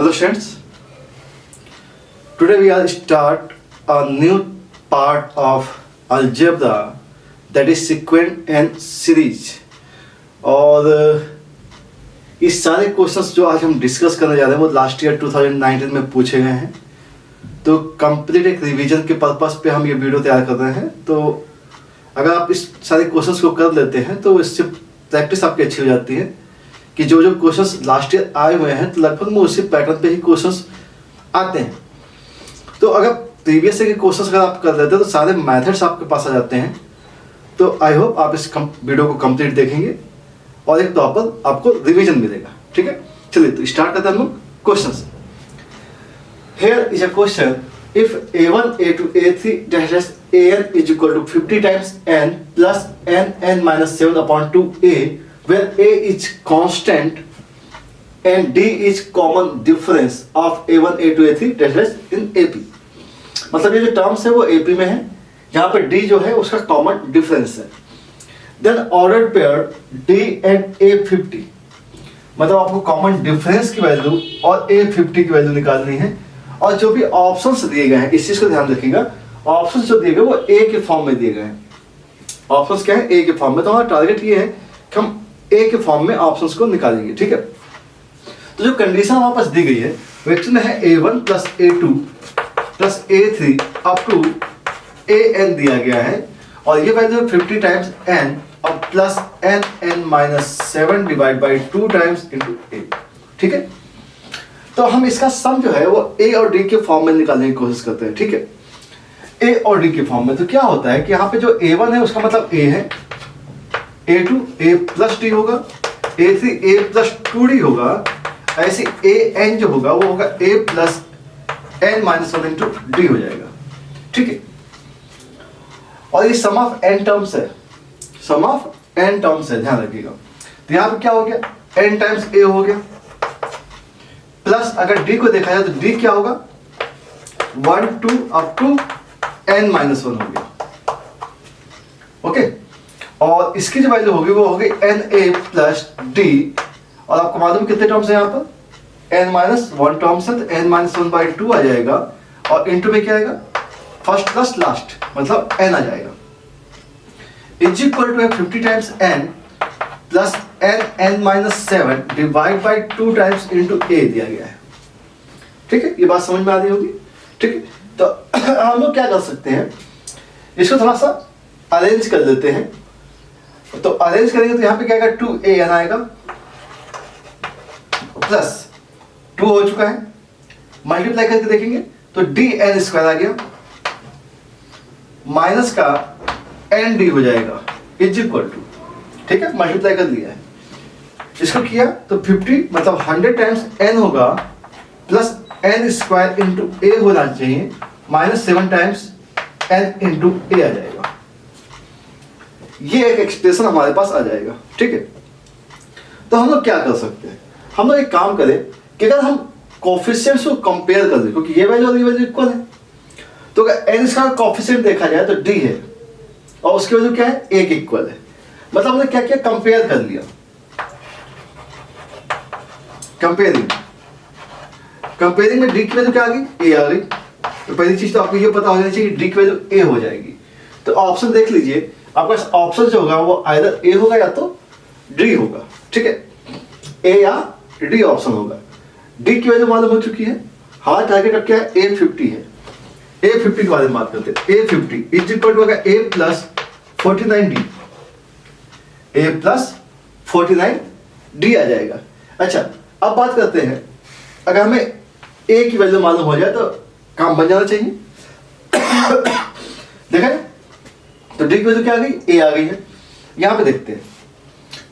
Hello students, today we are start a new part of algebra that is sequent and series। और इस सारे questions जो आज हम डिस्कस करने जा रहे हैं वो लास्ट ईयर 2019 में पूछे गए हैं। तो कंप्लीट एक रिवीजन के पर्पस पे हम ये वीडियो तैयार कर रहे हैं। तो अगर आप इस सारे क्वेश्चंस को कर लेते हैं तो इससे प्रैक्टिस आपकी अच्छी हो जाती है कि जो जो क्वेश्चंस लास्ट ईयर आए हुए हैं तो लगभग में उसी पैटर्न पे ही क्वेश्चंस आते हैं। तो अगर प्रीवियस के क्वेश्चंस अगर आप कर लेते हैं तो सारे मेथड्स आपके पास आ जाते हैं। तो आई होप आप इस वीडियो को कंप्लीट देखेंगे और एक प्रॉपर आपको रिवीजन मिलेगा। ठीक है, चलिए तो स्टार्ट करते हैं हम लोग questions. Here is a question, if a1 a2 a3 dash dash an is equal to 50 times n plus n minus 7 upon 2a where a is constant and d is common difference of a1 a2 a3 dash dash in ap। मतलब ये जो terms है वो ap में है, यहाँ पे d जो है उसका कॉमन डिफरेंस है। Then ordered pair d and a50, मतलब आपको कॉमन डिफरेंस की वैल्यू और a50 की वैल्यू निकालनी है। और जो भी ऑप्शंस दिए गए हैं इस चीज को ध्यान रखिएगा, ऑप्शंस जो दिए गए वो a के फॉर्म में दिए गए हैं। ऑप्शंस क्या है? a के फॉर्म में। तो हमारा टारगेट ये है कि हम a के फॉर्म में ऑप्शंस को निकालेंगे। ठीक है, तो जो कंडीशन हमारे पास दी गई है वो एक्चुअली है a1 plus a2 plus a3 up to an दिया गया है और ये वैल्यू 50 टाइम्स n और plus n minus 7 divide by 2 times into a। ठीक है, तो हम इसका सम जो है वो a और d के फॉर्म में निकालने की कोशिश करते हैं। ठीक है, a और d के फॉर्म में। तो क्या होता है कि यहाँ पे जो a1 है उसका मतलब a है, a2 a प्लस d होगा, a3 a प्लस 2d होगा, ऐसे an जो होगा वो होगा a plus n minus 1 into d हो जाएगा। ठीक है, और ये सम ऑफ n टर्म्स है, सम ऑफ n टर्म्स है, ध्यान रखिएगा। तो यहाँ पे क्या हो गया, n टाइम्स a हो गया, प्लस अगर d को देखा जाए तो d क्या होगा 1 2 अप टू n माइनस 1 हो गया। ओके, और इसकी जो वैल्यू होगी वो होगी na प्लस d, और आपको मालूम कितने टर्म्स है यहाँ पर, n माइनस 1 टर्म्स है तो n माइनस 1 बाई 2 आ जाएगा और इंटू में क्या आएगा फर्स्ट प्लस लास्ट मतलब n आ जाएगा। Is equal to 50 times n plus n minus 7 divide by 2 times into a दिया गया है। ठीक है, ये बात समझ में आ रही होगी। ठीक है, तो हम लोग क्या कर सकते हैं, इसको थोड़ा सा अरेंज कर लेते हैं। तो अरेंज करेंगे तो यहाँ पे क्या आएगा 2an आएगा, प्लस 2 हो चुका है, मल्टीप्लाई करके देखेंगे तो dn स्क्वायर आ गया, माइनस का nd हो जाएगा इज इक्वल टू, ठीक है, मल्टीप्लाई कर दिया है। इसको किया तो 50 मतलब 100 टाइम्स n होगा plus n square into a होना चाहिए, minus 7 times n into a आ जाएगा। ये एक एक्सप्रेशन हमारे पास आ जाएगा। ठीक है, तो हम लोग क्या कर सकते हैं, हम लोग एक काम करें कि अगर हम कोफिशिएंट्स को कंपेयर कर दें, क्योंकि ये वैल्यू और ये वैल्यू इक्वल है, तो अगर n का कोफिशिएंट देखा जाए तो d है और उसकी वैल्यू क्या है a के इक्वल है। मतलब हमने क्या किया, कंपेयर कर लिया, कंपेयरिंग में d की वैल्यू क्या आ गई, a आ गई। तो पहली चीज तो आपको ये पता होना चाहिए कि d की वैल्यू a हो जाएगी। तो ऑप्शन देख लीजिए, आपका ऑप्शन जो होगा वो आइदर a होगा या तो d होगा। ठीक है, a या d ऑप्शन होगा। d की वैल्यू मालूम हो चुकी है, हमारा टारगेट अब क्या है a50 है। a50 के बारे में बात करते हैं। a50 इज इक्वल टू होगा a plus 49d, a plus 49d आ जाएगा। अच्छा, अब बात करते हैं, अगर हमें a की वैल्यू मालूम हो जाए तो काम बन जाना चाहिए। देखा है, तो d की वैल्यू क्या आ गई, a आ गई है। यहां पे देखते हैं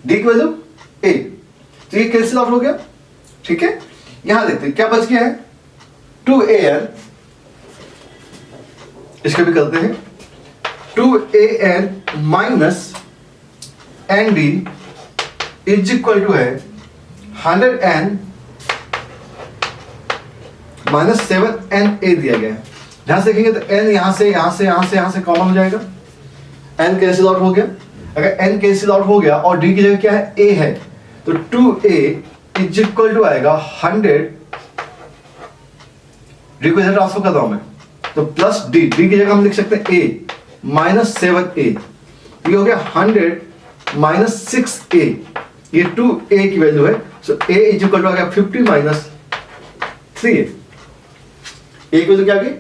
d की वैल्यू a, तो ये कैंसिल आउट हो गया। ठीक है, यहां देखते हैं क्या बच गया है 2an, इसको भी करते हैं 2an माइनस nd इज इक्वल टू है 100n माइनस 7na दिया गया है। ध्यान से देखेंगे तो n यहां से कॉमन हो जाएगा, n कैंसिल आउट हो गया। अगर n कैंसिल आउट हो गया और d की जगह क्या है a है, तो 2a इज इक्वल टू आएगा 100 डी को इधर ट्रांसफर कर रहा हूं मैं, तो प्लस डी, डी की जगह हम लिख सकते हैं ए माइनस 7a, ये हो गया 100 माइनस 6a, ये 2a की वैल्यू है, सो a इज इक्वल टू आ गया 50 माइनस 3a, a की वैल्यू क्या आ गई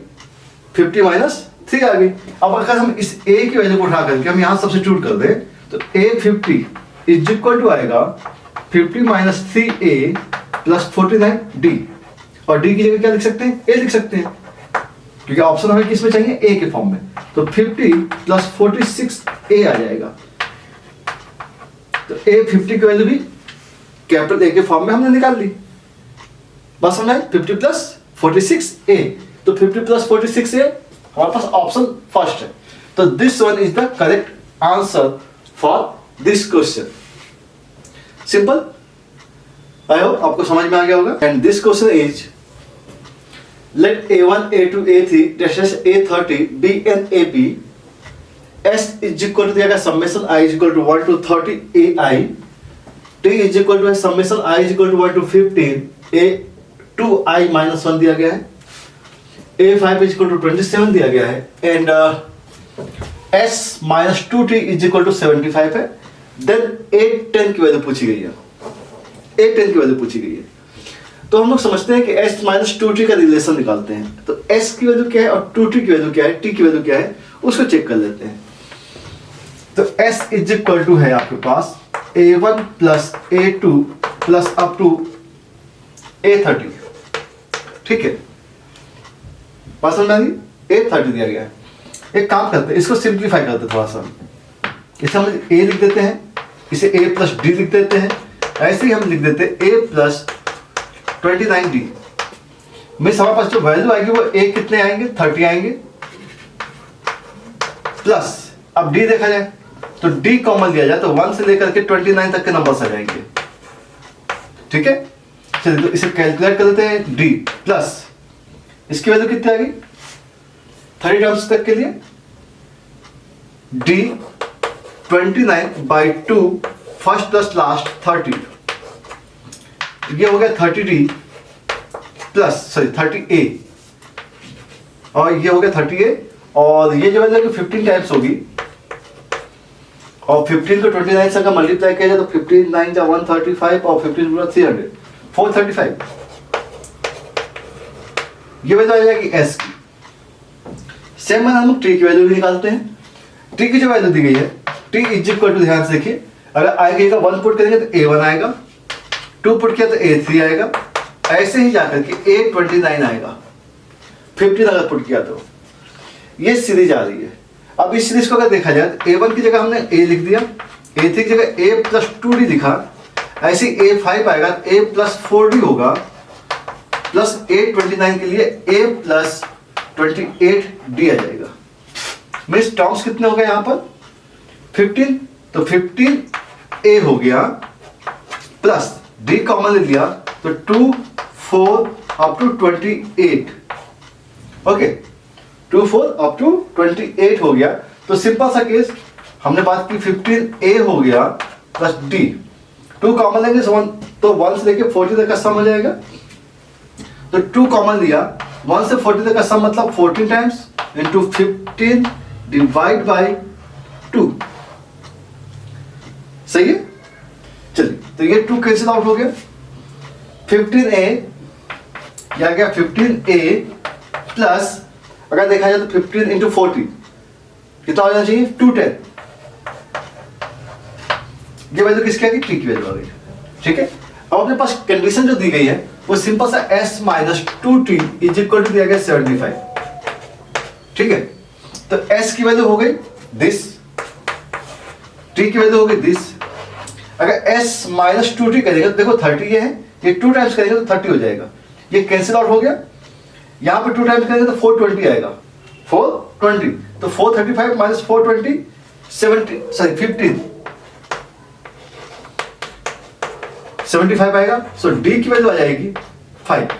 50 माइनस 3 आ गई। अब अगर हम इस a की वैल्यू को उठा करके हम यहां सब्स्टिट्यूट कर दें तो a 50 इज इक्वल टू आएगा 50 माइनस 3a प्लस 49d, और d की जगह क्या लिख सकते हैं a लिख सकते हैं, क्योंकि ऑप्शन हमें किस में चाहिए a के फॉर्म में, तो 50 प्लस 46a आ जाएगा। तो a 50 की वैल्यू भी कैपिटल A के फॉर्म में हमने निकाल ली, बस समझ 50 प्लस 46a, तो 50 प्लस 46a हमारे पास ऑप्शन फर्स्ट है, तो this one is the correct answer for this question. Simple, I hope आपको समझ में आ गया होगा। And this question is let a1 a2 a3 dash a30 b and ab s is equal to दिया गया summation I is equal to 1 to 30 ai, t is equal to summation I is equal to 1 to 15 a 2 i minus 1 दिया गया है, a5 is equal to 27 दिया गया है, and s minus 2t is equal to 75 है। Then a10 की value पूछी गई है, a10 की वैल्यू पूछी गई है, तो हम लोग समझते हैं कि s माइनस 2t का रिलेशन निकालते हैं, तो s की वैल्यू क्या है और 2t की वैल्यू क्या है, t की वैल्यू क्या है, उसको चेक कर लेते हैं। तो s इज इक्वल टू है आपके पास a1 plus a2 plus up to a30, ठीक है, पास में a30 दिया गया है। एक काम करते हैं, इसको सिंप्लीफाई करते हैं थोड़ा सा, इसे हम a लिख देते हैं, इसे a प्लस डी लिख देते हैं, ऐसे ही हम लिख देते हैं a प्लस 29d, मीन्स हमारे पास जो वैल्यू आएगी वो a कितने आएंगे 30 आएंगे, प्लस अब d देखा जाए तो d कॉमन लिया जाए तो 1 से लेकर के 29 तक के नंबर्स आ जाएंगे, ठीक है। चलिए तो इसे कैलकुलेट कर देते हैं, d प्लस इसकी वैल्यू कितनी आ गई 30 टर्म्स तक के लिए, d 29/2 फर्स्ट प्लस लास्ट 30, ये हो गया 30d प्लस सॉरी 30a, और ये हो गया 30a, और ये जो वैल्यू 15 टाइम्स होगी, और 15 को 29 से अगर मल्टीप्लाई किया जाए तो 15 9 जा 135 और 15 पूरा 300 435, ये वैल्यू आ जाएगी s की। सेम मैंने हम t की वैल्यू भी निकालते हैं, t की जो वैल्यू दी गई है t इज इक्वल टू, ध्यान से देखिए, अगर आएगा 1 पुट करेंगे तो a1 आएगा, 2 पुट किया तो a3 आएगा, ऐसे ही जाकर के a29 आएगा, 15 अगर पुट किया तो ये सीरीज आ रही है। अब इस सीरीज को अगर देखा जाए तो a1 की जगह हमने a लिख दिया, a3 की जगह a प्लस 2d लिखा, ऐसे a5 आएगा तो a प्लस 4d होगा, प्लस a29 के लिए a प्लस 28d आ जाएगा। मीन्स टर्म्स कितने हो गए यहाँ पर 15, तो 15a हो गया, प्लस d कॉमन ले लिया तो 2 4 up to 28, okay 2 4 up to 28 हो गया। तो सिंपल सा केस, हमने बात की 15a हो गया प्लस d, 2 कॉमन लेंगे तो 1 से लेके 40 तक का सम हो जाएगा, तो 2 कॉमन लिया, 1 से 40 तक का सम मतलब 14 टाइम्स इंटू 15 डिवाइड बाई 2, सही है। चलिए तो ये 2 कैंसिल आउट हो गया, 15a क्या गया 15a प्लस, अगर देखा जाए तो 15 इंटू 40 कितना हो जाना चाहिए 210, ये वैल्यू किसकी आ गई t की वैल्यू आ गई, ठीक है। अब अपने पास कंडीशन जो दी गई है वो सिंपल सा s minus 2t is equal to दिया गया 75, ठीक है। तो s की वैल्यू हो गई दिस, t की वैल्यू हो गई दिस, अगर s माइनस 2t करेगा तो देखो 30 ये है, ये 2 टाइम्स करेंगे तो 30 हो जाएगा, ये कैंसिल आउट हो गया, यहाँ पे 2 टाइम्स करेंगे तो 420 आएगा, 420, तो 435 माइनस 420 15 75 आएगा, सो d की वैल्यू आ जाएगी 5,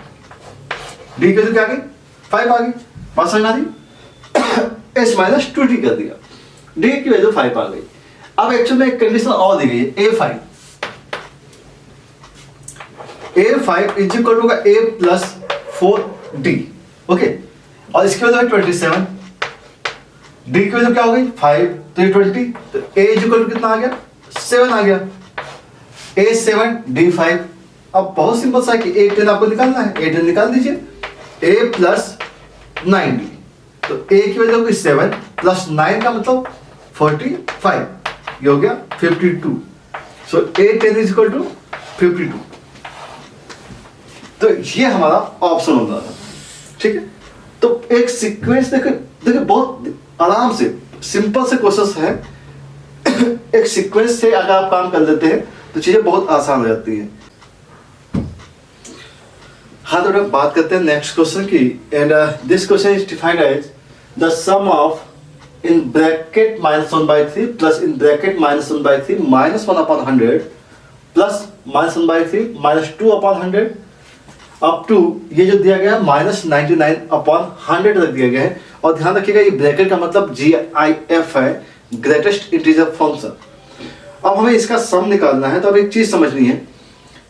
d की वैल्यू क्या आ गई 5 आ गई, बात समझ आ रही, s माइनस 2t कर दिया, d की वैल्यू 5 आ गई। अब एक्चुअल में एक कंडीशन और दी गई है a5 is equal to a plus 4d, okay, और इसकी वैल्यू है 27, डी की वैल्यू क्या हो गई 5, तो ये 20, तो ए इज इक्वल टू कितना आ गया 7 आ गया, ए 7 डी 5। अब बहुत सिंपल सा है कि ए 10 आपको निकालना है, ए 10 निकाल दीजिए, ए प्लस 9डी, तो ए की वैल्यू होगी 7 प्लस 9 का मतलब 45, ये हो गया 52, सो ए 10 इज इक्वल टू 52। तो ये हमारा ऑप्शन होता था, ठीक है। तो एक सीक्वेंस देखिए बहुत आराम से सिंपल से क्वेश्चन है एक सीक्वेंस से अगर आप काम कर लेते हैं तो चीजें बहुत आसान हो जाती हैं। हाँ, तो बात करते हैं नेक्स्ट क्वेश्चन की, and this question is defined as the sum of in bracket -1/3 plus in bracket -1/3 -1/100 plus -1/3 -2/100 up to ये जो दिया गया है -99/100 तक दिया गया है। और ध्यान रखिएगा ये ब्रैकेट का मतलब GIF है, ग्रेटेस्ट इंटीजर फंक्शन। अब हमें इसका सम निकालना है, तो अब एक चीज समझनी है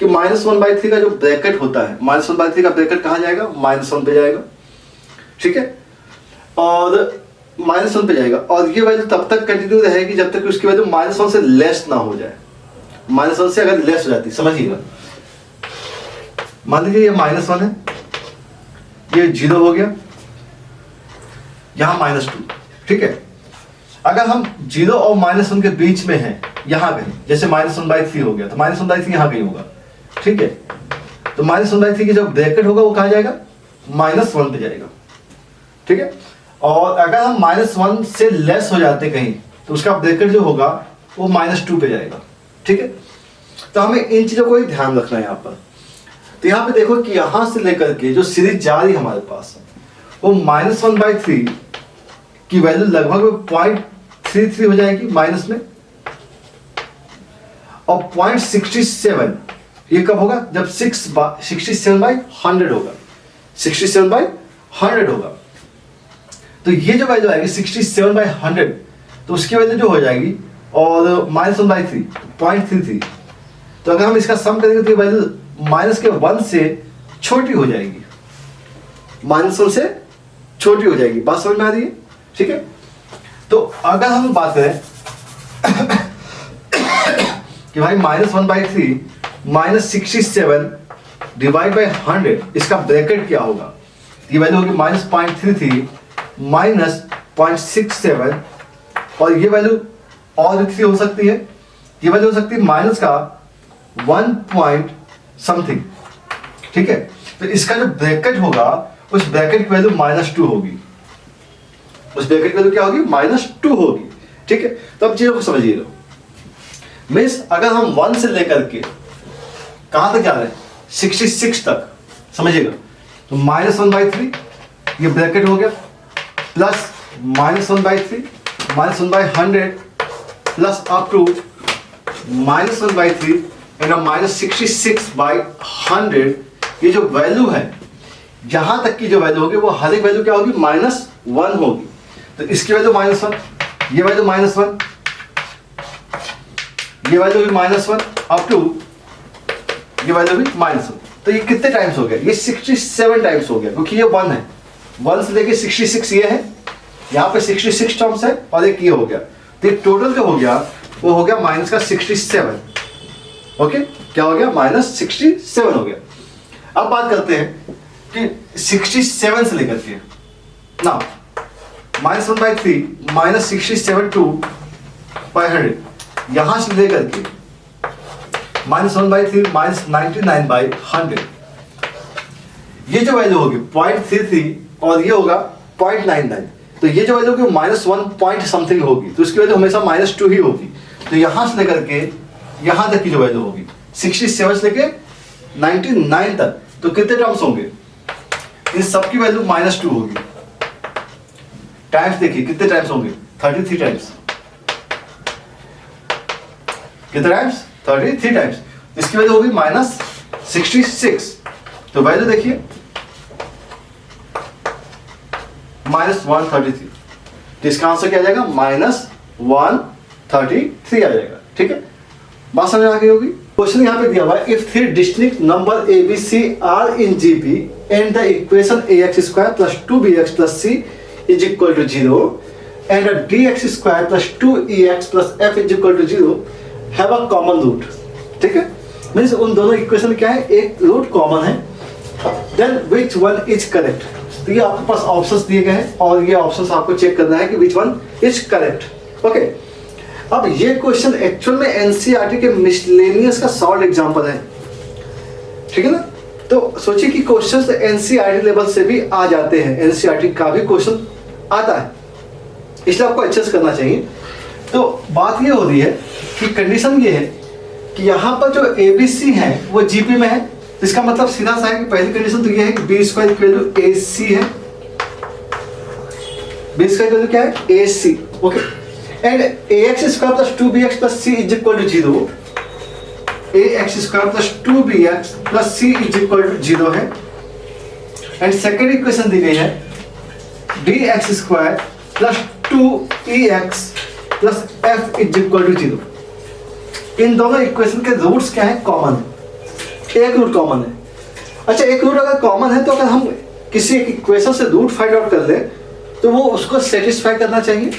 कि -1/3 का जो ब्रैकेट होता है, -1/3 का ब्रैकेट कहाँ जाएगा, -1 पे जाएगा, ठीक है, और -1 पे जाएगा, और ये वैल्यू तब तक कंटिन्यू रहेगी जब तक कि उसकी वैल्यू -1 से लेस ना हो जाए। -1 से अगर लेस हो जाती, समझिएगा, मान लीजिए ये -1 है, ये 0 हो गया, यहां -2, ठीक है। अगर हम 0 और -1 के बीच में हैं, यहां कहीं, जैसे -1/3 हो गया, तो -1/3 यहां कहीं होगा, ठीक है। तो -1/3 की जो ब्रैकेट होगा वो कहां जाएगा, -1 पे जाएगा, ठीक है। और अगर हम -1 से लेस हो जाते कहीं, तो उसका ब्रैकेट जो होगा वो -2 पे जाएगा, ठीक है। तो हमें इन चीजों को ही ध्यान रखना है यहाँ पर। तो यहाँ पे देखो कि यहां से लेकर के जो सीरीज जा रही है हमारे पास, वो -1/3 की वैल्यू लगभग 0.33 हो जाएगी माइनस में, और 0.67 ये कब होगा, जब 67/100 होगा, 67/100 होगा। तो ये जो वैल्यू आएगी 67/100, तो उसकी वैल्यू जो हो जाएगी, और -1/3 0.33, तो अगर हम इसका सम करेंगे तो ये वैल्यू -1 से छोटी हो जाएगी, -1 से छोटी हो जाएगी। बात समझ में आ रही है, ठीक है। तो अगर हम बात करें कि भाई -1/3 -67 डिवाइड बाई 100, इसका ब्रैकेट क्या होगा, ये वैल्यू होगी -0.33 -0.67, और ये वैल्यू और भी हो सकती है, ये वैल्यू हो सकती है माइनस का 1 पॉइंट समथिंग, ठीक है। तो इसका जो ब्रैकेट होगा, उस ब्रैकेट की वैल्यू -2 होगी, उस ब्रैकेट की वैल्यू क्या होगी, -2 होगी, ठीक है। तो अब चीजों को समझिएगा, मीन्स अगर हम 1 से लेकर के कहां तक जा रहे हैं, 66 तक, समझिएगा, तो -1/3 ये ब्रैकेट हो गया, plus -1/3 -1/100 plus up to -1/3 and -66/100, ये जो वैल्यू है, यहां तक की जो वैल्यू होगी वो हर एक वैल्यू क्या होगी, -1 होगी। तो इसकी वैल्यू -1, ये वैल्यू -1, ये वैल्यू भी -1 अप टू ये वैल्यू भी -1। तो ये कितने टाइम्स हो गया, ये 67 टाइम्स हो गया, क्योंकि ये 1 है, 1 से लेके 66 ये है, यहाँ पे 66 टर्म्स है, और एक ये हो गया, तो ये टोटल जो हो गया वो हो गया -67। ओके, क्या हो गया, -67 हो गया। अब बात करते हैं कि 67 से लेकर के ना -1/3 -67/100, यहां से लेकर के -1/3 -99/100, ये जो वैल्यू होगी 0.33 और ये होगा 0.99, तो ये जो वैल्यू होगी -1 पॉइंट समथिंग होगी, तो इसकी वैल्यू हमेशा -2 ही होगी। तो यहां से लेकर के यहां तक की जो वैल्यू होगी 67 से लेके 99 तक, तो कितने टर्म्स होंगे, इन सबकी वैल्यू -2 होगी। टाइम्स देखिए कितने टाइम्स होंगे, 33 टाइम्स, कितने टाइम्स, 33 टाइम्स। इसकी वैल्यू होगी -66, तो वैल्यू देखिए -133, तो इसका आंसर क्या आ जाएगा, -133 आ जाएगा, ठीक है। बात समझ आ गई होगी। क्वेश्चन यहाँ पे दिया हुआ है, if 3 distinct number A B C are in GP and the equation ax square plus 2bx plus c is equal to 0 and dx square plus 2ex plus f is equal to 0 have a common root. ठीक है, means उन दोनों equation क्या है, एक root common है, then which one is correct. तो ये आपके पास ऑप्शंस दिए गए हैं और ये ऑप्शंस आपको चेक करना है कि विच वन इज करेक्ट। ओके, अब ये क्वेश्चन एक्चुअल में एनसीईआरटी के मिसलेनियस का सॉल्व एग्जांपल है। ठीक है ना, तो सोचिए कि क्वेश्चंस एनसीईआरटी लेवल से भी आ जाते हैं, एनसीईआरटी का भी क्वेश्चन आता है, इसलिए आपको अच्छे से करना चाहिए। तो बात ये हो रही है कि कंडीशन ये है कि यहाँ पर जो एबीसी है वो जीपी में है, इसका मतलब सीधा सा है कि पहली कंडीशन तो ये है कि B square equal to A C है, बी स्क्वायर इक्वल टू क्या है, A C. Okay, and A X square plus 2bx plus c is equal to 0, A X square plus 2bx plus c is equal to 0 है। And second equation दी गई है D X square plus 2ex plus f is equal to 0। इन दोनों equation के roots क्या है, common है, एक रूट कॉमन है। अच्छा, एक रूट अगर कॉमन है तो अगर हम किसी एक इक्वेशन से रूट फाइंड आउट कर ले तो वो उसको सेटिस्फाई करना चाहिए।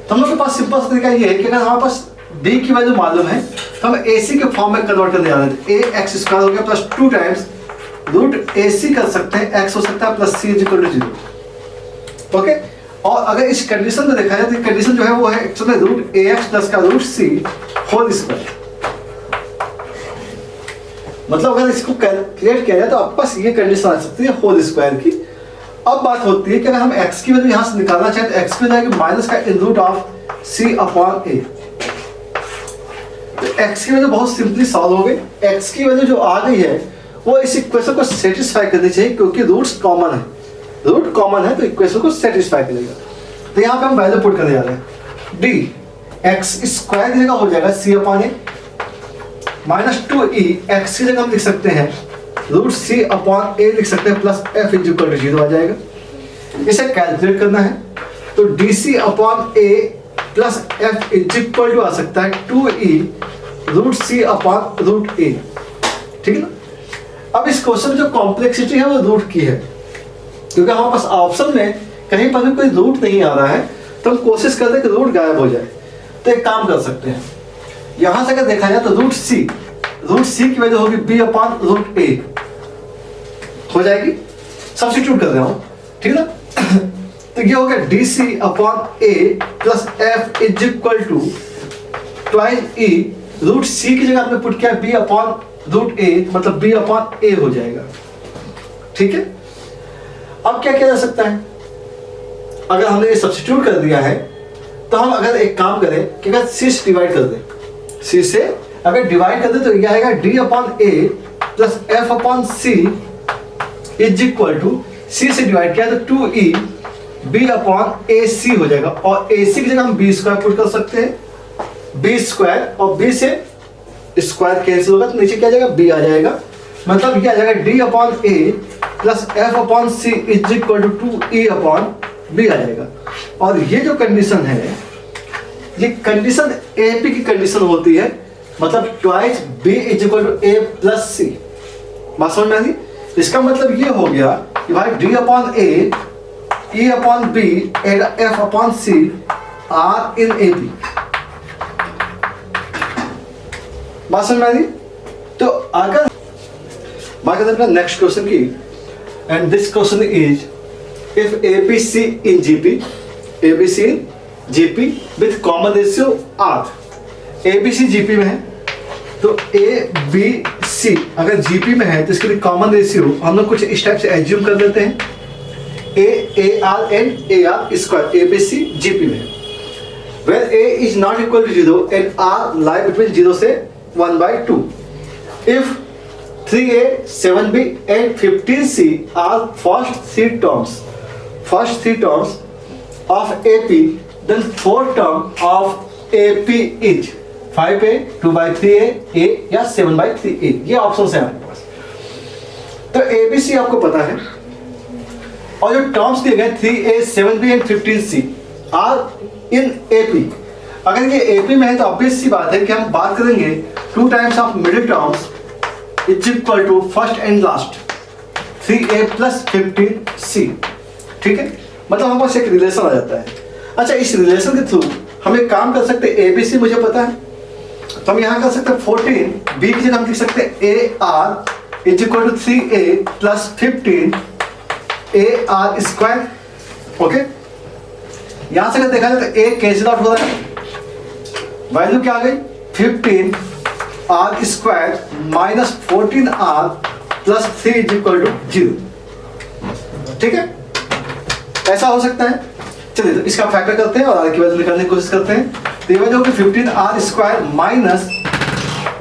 तो हम लोग के पास सिंपल तरीका ये है कि अगर हमारे पास d की वैल्यू मालूम है तो हम ac के फॉर्म में कन्वर्ट करने जा रहे हैं। ए एक्स स्क्वायर हो गया प्लस 2 टाइम्स रूट ac कर सकते हैं, x हो सकता है plus c is equal to 0। Okay, और अगर इस कंडीशन में देखा जाए तो कंडीशन जो है वो है एक्चुअली रूट ax प्लस का रूट c होल स्क्वायर। मतलब अगर इसको कैलकुलेट किया जाए तो आपके पास ये कंडीशन आ सकती है होल स्क्वायर की। अब बात होती है कि अगर हम x की वैल्यू यहां से निकालना चाहें तो x की वैल्यू आएगी माइनस का इन root of c upon a। तो x की वैल्यू बहुत सिंपली सॉल्व हो गई। x की वैल्यू जो आ गई है वो इस इक्वेशन को सेटिस्फाई करनी चाहिए क्योंकि रूट्स कॉमन है, रूट कॉमन है तो इक्वेशन को सेटिस्फाई करेगा। तो यहाँ पे हम वैल्यू पुट करने जा रहे हैं, डी एक्स स्क्वायर की जगह हो जाएगा c upon a minus 2e x की जगह हम लिख सकते हैं रूट c अपॉन a लिख सकते हैं plus f is equal to 0 आ जाएगा। इसे कैलकुलेट करना है तो dc upon a plus f is equal to आ सकता है 2e root c upon root a। ठीक है ना, अब इस क्वेश्चन में जो कॉम्प्लेक्सिटी है वो रूट की है, क्योंकि हमारे पास ऑप्शन में कहीं पर भी कोई रूट नहीं आ रहा है तो हम कोशिश करते हैं कि रूट गायब हो जाए। तो एक काम कर सकते हैं, यहां से अगर देखा जाए तो रूट सी की वैल्यू होगी b अपॉन रूट a हो जाएगी, सब्स्टिट्यूट कर रहा हूं। ठीक है ना, तो ये हो गया dc upon a plus f is equal to twice e root c की जगह आपने पुट किया b अपॉन रूट a, मतलब b अपॉन a हो जाएगा। ठीक है, अब क्या किया जा सकता है, अगर हमने ये सब्स्टिट्यूट कर दिया है तो हम अगर एक काम करें कि अगर c से डिवाइड कर दें, c से अगर डिवाइड कर दें तो ये आएगा d upon a plus f upon c is equal to c से डिवाइड किया तो 2e b अपॉन ac हो जाएगा, और ac की जगह हम b स्क्वायर पुट कर सकते हैं, b स्क्वायर और b से स्क्वायर कैंसिल होगा तो नीचे क्या आ जाएगा, b आ जाएगा। मतलब क्या आ जाएगा d upon a plus f upon c is equal to 2e upon b आ जाएगा। और ये जो कंडीशन है ये कंडीशन AP की कंडीशन होती है, मतलब twice b is equal to a plus c। बात समझ में आ रही? इसका मतलब ये हो गया कि भाई d upon a e upon b and f upon c are in AP। बात समझ में आ रही? तो अगर बात करते हैं नेक्स्ट क्वेश्चन की, and this question is if ABC in GP with common ratio R, ABC GP में है तो ABC अगर GP में है तो इसके लिए कॉमन रेशियो हम लोग कुछ इस टाइप से एज्यूम कर लेते हैं, AR and AR square ABC GP में है, where A is not equal to 0 and R lie between 0 से 1/2। if 3A 7B and 15C are first three terms of AP, then fourth term of AP is 5A, 2/3A, A या 7/3A। ये option है हमारे पास। तो ABC आपको पता है और जो टर्म्स दिए गए 3A, 7B and 15C are in AP। अगर ये एपी में है तो ऑब्वियस सी बात है कि हम बात करेंगे 2 times of middle terms is equal to first and last 3a plus 15c। ठीक है, मतलब हमारे पास एक रिलेशन आ जाता है। अच्छा, इस रिलेशन के थ्रू हम एक काम कर सकते हैं, एबीसी मुझे पता है तो हम यहाँ कर सकते हैं 14 बी की जगह हम लिख सकते हैं A R is equal to 3a plus 15 A R square. Okay, यहां से अगर देखा जाए तो a कैंसिल आउट हो रहा है, वैल्यू क्या आ गई 15 R square minus 14 R plus 3 is equal to 0। ठीक है, ऐसा हो सकता है। चलिए तो इसका फैक्टर करते हैं और आर की वैल्यू निकालने की कोशिश करते हैं। तो ये वैल्यू होगी 15 R square minus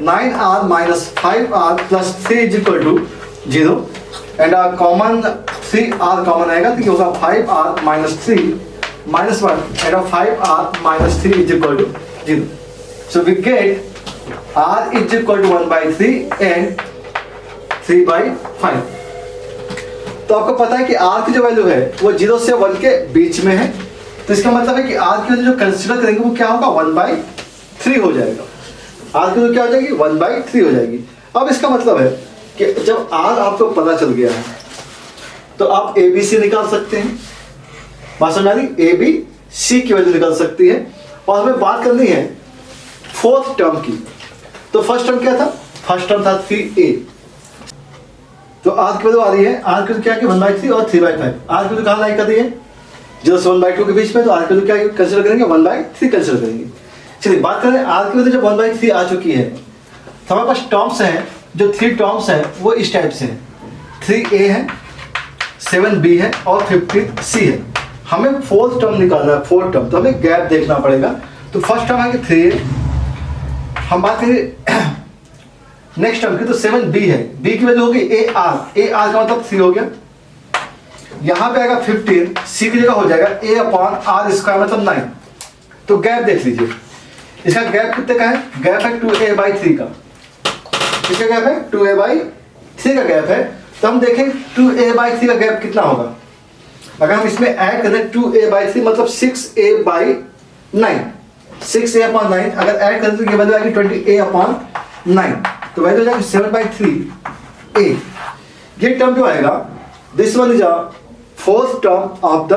9 R minus 5 R plus 3 is equal to 0 and common 3 R common आएगा तो ये होगा 5 R minus 3 minus 1 and of 5r minus 3 is equal to 0. So we get r is equal to 1 by 3 and 3 by 5. तो आपको पता है कि r की जो वैल्यू है वो 0 से 1 के बीच में है, तो इसका मतलब है कि r की वैल्यू जो कंसीडर करेंगे वो क्या होगा 1 by 3 हो जाएगा। r की वैल्यू क्या हो जाएगी 1 by 3 हो जाएगी। अब इसका मतलब है कि जब r आपको पता चल गया है तो आप ABC निकाल सकते हैं, बात समझ आ रही, ए बी सी की वैल्यू निकाल सकती है। और हमें बात करनी है फोर्थ टर्म की। तो फर्स्ट टर्म क्या था, फर्स्ट टर्म था 3a, तो आर की वैल्यू आ रही है, आर की वैल्यू क्या है 1/3 और 3/5। आर की वैल्यू कहाँ लाई कर दी है 0 से 1/2 के बीच में, तो आर की वैल्यू क्या कंसीडर करेंगे 1/3 कंसीडर करेंगे। चलिए बात करें आर की वैल्यू जब 1/3 आ चुकी है तो हमारे पास टर्म्स हैं, जो 3 टर्म्स हैं वो इस टाइप से हैं, 3a है, 7b है और 15c है। हमें फोर्थ टर्म निकालना है, फोर्थ टर्म, तो हमें गैप देखना पड़ेगा। तो फर्स्ट टर्म है कि 3a, हम बात करें नेक्स्ट टर्म की तो 7b है, b की वैल्यू होगी ए आर का मतलब 3 हो गया, यहां पे आएगा 15, c की जगह हो जाएगा a अपॉन आर स्क्वायर मतलब 9। तो गैप देख लीजिए, इसका गैप कितने का है, गैप है 2a/3 का, किसका गैप है 2a/3 का गैप है। तो हम देखें 2a/3 का गैप कितना होगा, अगर हम इसमें ऐड करें 2a/3 मतलब 6a/9, 6a/9 अगर ऐड करें तो ये वैल्यू आएगी 20a/9, तो वैल्यू जाएगी 7/3a। ये टर्म जो आएगा this one is a fourth term of the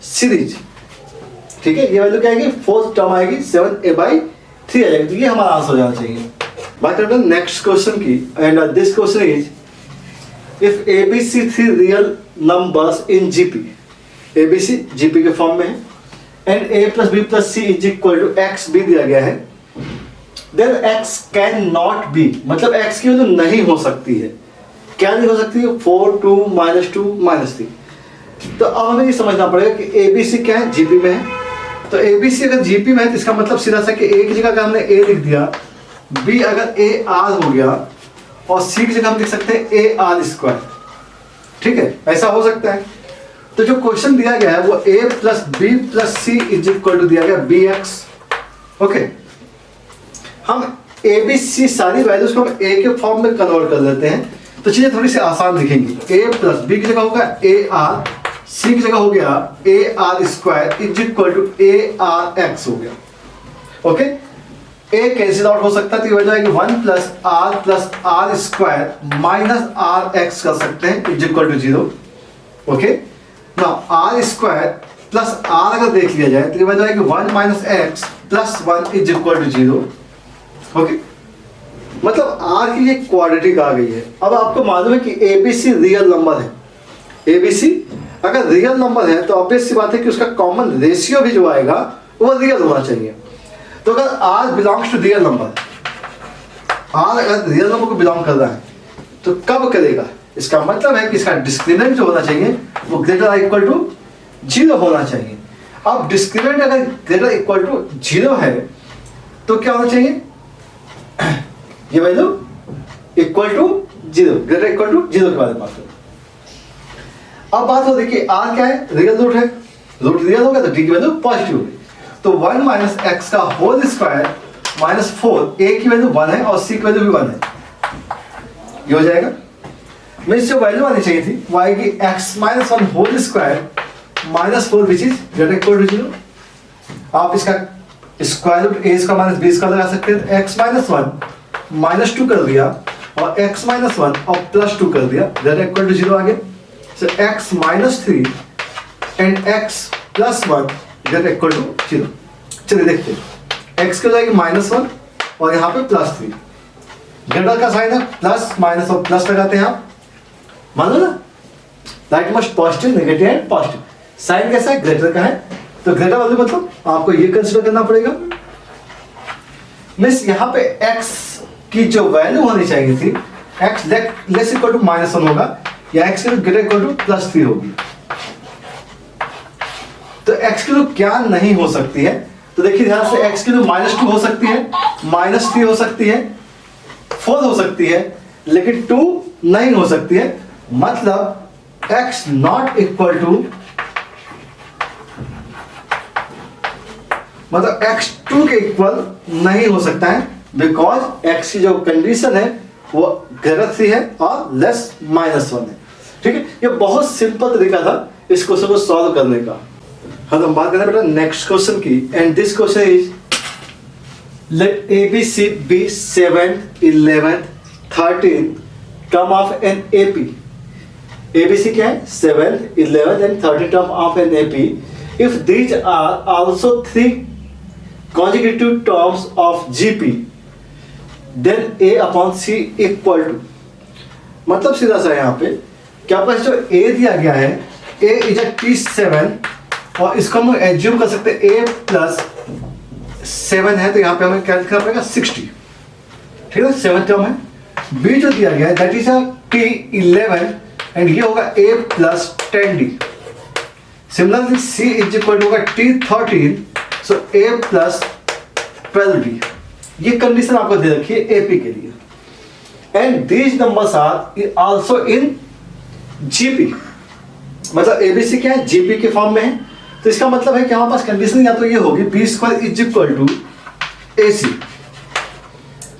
series. ठीक है, ये वैल्यू क्या आएगी, फोर्थ टर्म आएगी 7a/3 आ जाएगी। तो ये हमारा आंसर हो जाना चाहिए। बात करते हैं नेक्स्ट क्वेश्चन की, and this question is if ABC 3 real numbers in GP, ABC GP के फॉर्म में है and a plus b plus c is equal to X B दिया गया है, then x can not be, मतलब x की value नहीं हो सकती है। क्या नहीं हो सकती है, 4 2 -2 -3। तो अब हमें ये समझना पड़ेगा कि ABC क्या है, GP में है। तो ABC अगर GP में है तो इसका मतलब सीधा सा कि a की जगह अगर हमने a लिख दिया, b अगर a r हो गया और c की जगह हम लिख सकते हैं a r स्क्वायर। ठीक है, ऐसा हो सकता है। तो जो क्वेश्चन दिया गया है वो a plus B plus C is equal to दिया गया bx। ओके, हम a b c सारी वैल्यूज को हम a के फॉर्म में कन्वर्ट कर लेते हैं तो चीजें थोड़ी सी आसान दिखेंगी। a प्लस बी की जगह होगा a r, c की जगह हो गया a r square is equal to a r x हो गया। ओके, a कैंसिल आउट हो सकता है तो ये वैल्यू आएगी 1 plus r square minus r x कर सकते हैं is equal to 0। Okay, R square plus R अगर देख लिया जाए तो ये वैल्यू आएगी 1 minus X plus 1 is equal to 0। Okay, मतलब आर की ये क्वाड्रेटिक आ गई है। अब आपको मालूम है कि ABC रियल नंबर है, ABC अगर रियल नंबर है तो ऑब्वियस सी बात है कि उसका कॉमन रेशियो भी जो आएगा वो रियल होना चाहिए। तो अगर R belongs to real number, R अगर रियल नंबर को बिलोंग कर रहा है तो कब करेगा, इसका मतलब है कि इसका डिस्क्रिमिनेंट जो होना चाहिए वो ग्रेटर इक्वल टू 0 होना चाहिए। अब डिस्क्रिमिनेंट अगर ग्रेटर इक्वल टू 0 है तो क्या होना चाहिए, ये value equal to 0, greater equal to 0 के बारे में बात करें। अब बात हो देखिए R क्या है, रियल रूट है, रूट रियल होगा तो D की वैल्यू पॉजिटिव होगी। तो 1 माइनस एक्स का होल स्क्वायर माइनस 4, A की वैल्यू 1 है और C की वैल्यू भी 1 है, ये हो जाएगा। मीन्स जो वैल्यू आनी चाहिए थी वो आएगी X minus 1 whole square minus 4 which is greater equal to 0। आप इसका square root A square minus B square लगा सकते हैं, X minus one minus two कर दिया और एक्स माइनस वन और प्लस टू कर दिया, दैट इक्वल टू जीरो आ गया। So X minus three and X plus one that equal to zero. चलिए देखते हैं, एक्स की हो जाएगी माइनस वन और यहाँ पे प्लस थ्री, ग्रेटर का साइन है प्लस माइनस और प्लस लगाते हैं आप, मान लो ना, right must positive negative and positive. Sign कैसा है, ग्रेटर का है, तो ग्रेटर वैल्यू मतलब आपको ये कंसीडर करना पड़ेगा। मीन्स यहाँ पे x की जो वैल्यू होनी चाहिए थी, x less equal to minus one होगा या x की greater equal to plus three होगी। तो x की वैल्यू क्या नहीं हो सकती है, तो देखिए ध्यान से, x की वैल्यू माइनस टू हो सकती है, माइनस थ्री हो सकती है, फोर हो सकती है, लेकिन टू नहीं हो सकती है। मतलब x नॉट इक्वल टू, मतलब x2 के इक्वल नहीं हो सकता है, बिकॉज x की जो कंडीशन है वो ग्रेटर थ्री है और लेस माइनस वन है। ठीक है, ये बहुत सिंपल तरीका था इस क्वेश्चन को सॉल्व करने का। हम बात करें बेटा नेक्स्ट क्वेश्चन की, and this question is let ABC be 7th 11th 13th term of an AP। ABC क्या है, 7th 11th and 13th term of an AP if these are also three consecutive terms of GP then A upon C equal to, मतलब सीधा सा यहाँ पे क्या पास जो A दिया गया है, A इज अ T7 और इसको हम एज्यूम कर सकते हैं A प्लस 7 है, तो यहाँ पे हमें क्या लिखना पड़ेगा 60। ठीक है, 7 टर्म है। B जो दिया गया है that is a T11 and ये होगा A plus 10D। Similarly C is equal to होगा T13, so A plus 12D। ये कंडीशन आपको दे रखी है AP के लिए, and these numbers are also in GP। मतलब ABC क्या है, GP के फॉर्म में है, तो इसका मतलब है कि हमारे पास कंडीशन या तो ये होगी B square is equal to AC।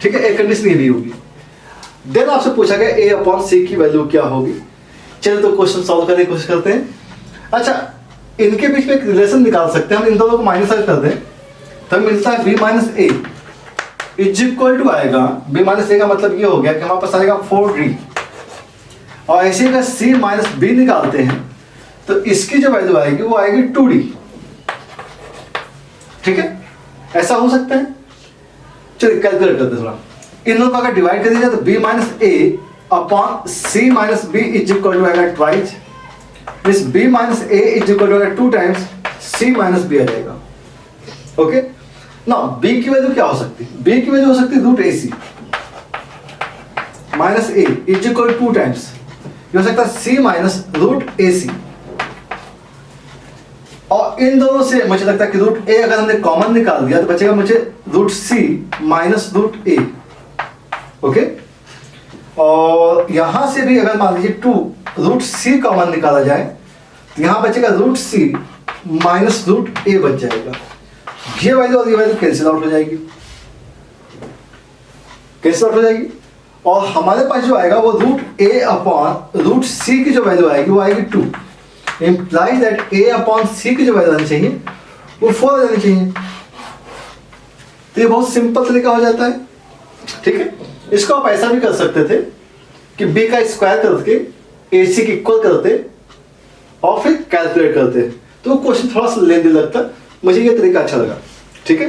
ठीक है, एक कंडीशन ये भी होगी। देन आपसे पूछा गया A अपॉन C की वैल्यू क्या होगी। चलिए तो क्वेश्चन सॉल्व करने की कोशिश करते हैं। अच्छा, इनके बीच में एक रिलेशन निकाल सकते हैं हम, इन दोनों को माइनस कर दें तो मिलता है B minus A is equal to आएगा, B माइनस ए का मतलब ये हो गया कि हमारे पास आएगा 4D, और ऐसे अगर C माइनस बी निकालते हैं तो इसकी जो वैल्यू आएगी वो आएगी 2D। ठीक है, ऐसा हो सकता है। चलिए कैलकुलेट करते हैं थोड़ा, इन दोनों को अगर डिवाइड कर दिया जाए तो B minus A upon C minus B is equal to आएगा ट्वाइस, इस B minus A is equal to आएगा 2 टाइम्स C माइनस बी आ जाएगा। ओके, नाउ B की वैल्यू क्या हो सकती है, B की वैल्यू हो सकती है root AC minus A is equal to 2 times, ये हो सकता है C माइनस रूट AC। और इन दोनों से मुझे लगता है कि रूट A अगर हमने कॉमन निकाल दिया तो बचेगा मुझे root C minus root A। Okay, और यहां से भी अगर मान लीजिए 2 रूट C कॉमन निकाला जाए तो यहां बचेगा root C minus root A बच जाएगा। ये वैल्यू और ये वैल्यू कैंसिल आउट हो जाएगी, कैंसिल आउट हो जाएगी, और हमारे पास जो आएगा वो root A upon root C की जो वैल्यू आएगी वो आएगी 2। Implies that A upon C की जो वैल्यू आनी चाहिए वो 4 आ जानी चाहिए। तो ये बहुत सिंपल तरीका हो जाता है। ठीक है, इसको आप ऐसा भी कर सकते थे कि B का स्क्वायर करके AC की इक्वल करते और फिर कैलकुलेट करते, तो क्वेश्चन थोड़ा सा लेंदी लगता, मुझे ये तरीका अच्छा लगा। ठीक है,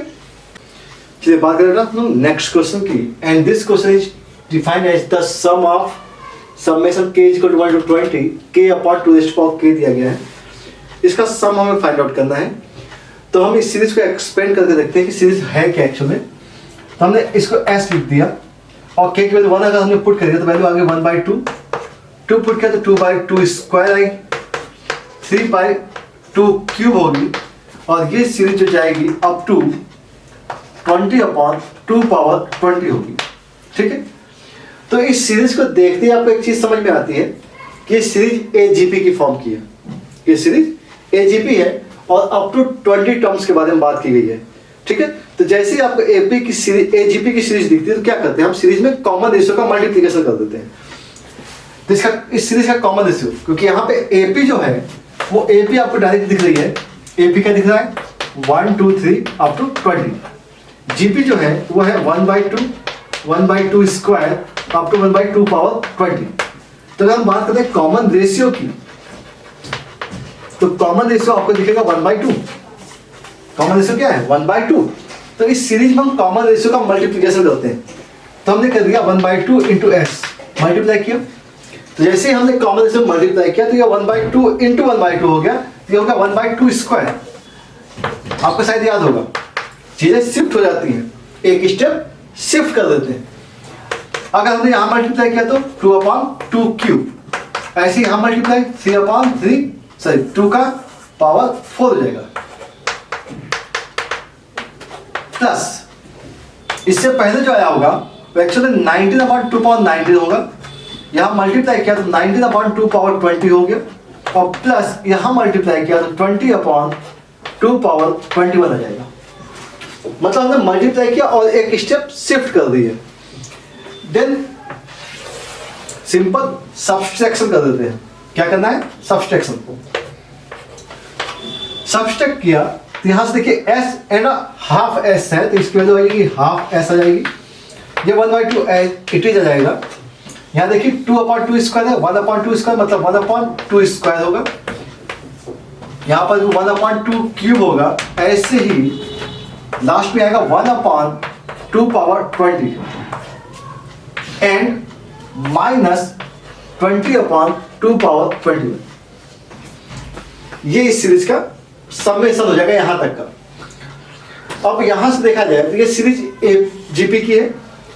चलिए बात करें नेक्स्ट क्वेश्चन की, and this question is defined as the sum of summation k equal to 1 to 20 k upon 2 raise to power k दिया गया है। इसका सम हमें फाइंड आउट करना है, तो हम इस सीरीज को एक्सपेंड करके देखते हैं कि सीरीज है क्या एक्चुअल में। तो हमने इसको s लिख दिया और k की वैल्यू 1 अगर हमने पुट कर दिया तो वैल्यू आ गई 1/2, 2 पुट किया तो 2/2 स्क्वायर आई, 3/2 क्यूब होगी, और ये सीरीज जो जाएगी अप टू 20 अपॉन 2 पावर 20 होगी। ठीक है, तो इस सीरीज को देखते ही आपको एक चीज समझ में आती है कि ये सीरीज AGP की फॉर्म की है, ये सीरीज AGP है और अप टू 20 टर्म्स के बारे में बात की गई है। ठीक है, तो जैसे ही आपको AP की सीरीज AGP की सीरीज दिखती है तो क्या करते हैं हम सीरीज में कॉमन रेशियो का मल्टीप्लिकेशन कर देते हैं। तो इसका इस सीरीज का कॉमन रेशियो, क्योंकि यहाँ पे AP जो है वो AP आपको डायरेक्ट दिख रही है, AP क्या दिख रहा है 1 2 3 अप टू 20। जीपी जो है वो है 1/2 स्क्वायर अप टू 1/2 पावर 20। तो अगर हम बात करते हैं कॉमन रेशियो की, तो कॉमन रेशियो आपको दिखेगा 1/2। कॉमन रेशियो क्या है? 1/2। तो इस सीरीज में हम कॉमन रेशियो का मल्टीप्लिकेशन करते हैं। तो हमने कर दिया 1/2 इंटू एस, मल्टीप्लाई किया। तो जैसे ही हमने कॉमन रेशियो मल्टीप्लाई किया तो ये 1/2 इंटू 1/2 हो गया, ये होगा 1/2 स्क्वायर। आपको शायद याद होगा, चीजें शिफ्ट हो जाती हैं, एक स्टेप शिफ्ट कर देते हैं। अगर हमने यहां मल्टीप्लाई किया तो 2/2 क्यूब, ऐसे यहां मल्टीप्लाई 2 का पावर 4 हो जाएगा। प्लस इससे पहले जो आया होगा वो एक्चुअली 19/2 पावर 19 होगा। यहां मल्टीप्लाई किया तो 19/2 पावर 20 हो गया, और प्लस यहां मल्टीप्लाई किया तो 20/2 पावर 21 आ जाएगा। मतलब हमने मल्टीप्लाई किया और एक स्टेप शिफ्ट कर दी है। देन सिंपल सब्सट्रैक्शन कर देते हैं। क्या करना है? सब्सट्रैक्शन को सब्सट्रैक्ट किया तो यहां से देखिए s एंड हाफ s है, तो इसकी वजह हो जाएगी हाफ s आ जाएगी। ये 1/2 इट इज आ जाएगा। यहां देखिए 2/2 स्क्वायर है, 1/2 स्क्वायर मतलब 1/2 स्क्वायर होगा। यहां पर 1/2 क्यूब होगा, ऐसे ही लास्ट में आएगा 1/2 पावर 20 एंड माइनस 20/2 पावर 21। ये इस सीरीज का समेशन हो जाएगा यहां तक का। अब यहां से देखा जाए तो ये सीरीज जीपी की है,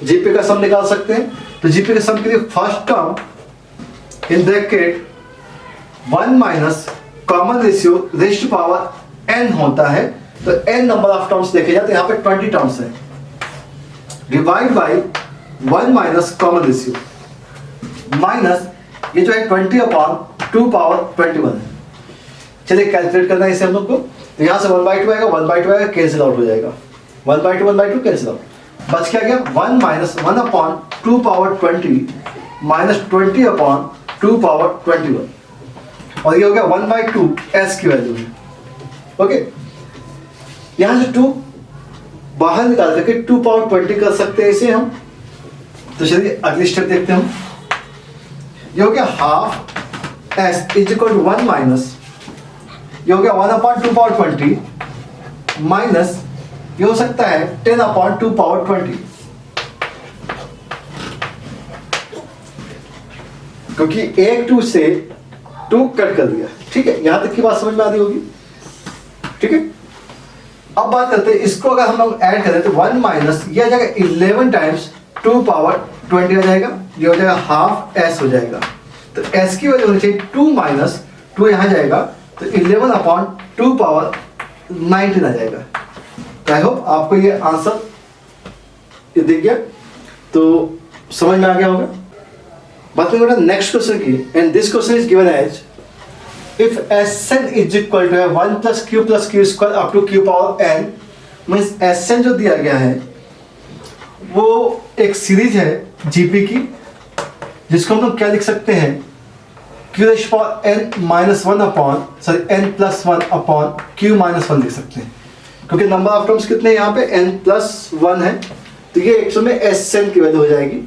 जीपी का सम निकाल सकते हैं। तो जीपी का सम के लिए first term in bracket 1 minus common ratio raise to power n होता है। तो n नंबर ऑफ टर्म्स देखे जाए तो यहाँ पे 20 टर्म्स है, divide by 1 minus common ratio minus ये जो है 20/2 पावर 21 है। चलिए कैलकुलेट करना है इसे हम लोग को। तो यहाँ से 1/2 आएगा, 1/2 आएगा, कैंसिल आउट हो जाएगा। 1/2 कैंसिल आउट, बच क्या गया 1 माइनस 1/2 पावर 20 माइनस 20/2 पावर 21, और ये हो गया 1/2 s की वैल्यू है। ओके, यहां से 2 बाहर निकाल करके 2 पावर 20 कर सकते हैं इसे हम। तो चलिए अगली स्टेप देखते हैं हम। ये हो गया half s is equal to 1 minus, ये हो गया 1/2 पावर 20 माइनस ये हो सकता है 10/2 पावर 20, क्योंकि 2 से 2 कट कर दिया। ठीक है, यहां तक की बात समझ में आती होगी। ठीक है, अब बात करते हैं इसको अगर हम लोग ऐड करें तो 1 माइनस ये आ जाएगा 11 टाइम्स 2 पावर 20 आ जाएगा, ये हो जाएगा हाफ s हो जाएगा। तो s की वैल्यू होनी चाहिए 2 माइनस 2 यहाँ जाएगा तो 11/2 पावर 19 आ जाएगा। तो आई होप आपको ये आंसर ये दिख गया, तो समझ में आ गया होगा। बात करें नेक्स्ट क्वेश्चन की, and this question is given as if Sn is equal to 1 plus q square up to q power n, means Sn जो दिया गया है वो एक सीरीज है जीपी की, जिसको हम लोग क्या लिख सकते हैं q raise to power n minus 1 upon n plus 1 upon q minus 1 लिख सकते हैं, क्योंकि नंबर ऑफ टर्म्स कितने हैं यहाँ पे n प्लस 1 है। तो ये एक्चुअल में Sn की वैल्यू हो जाएगी।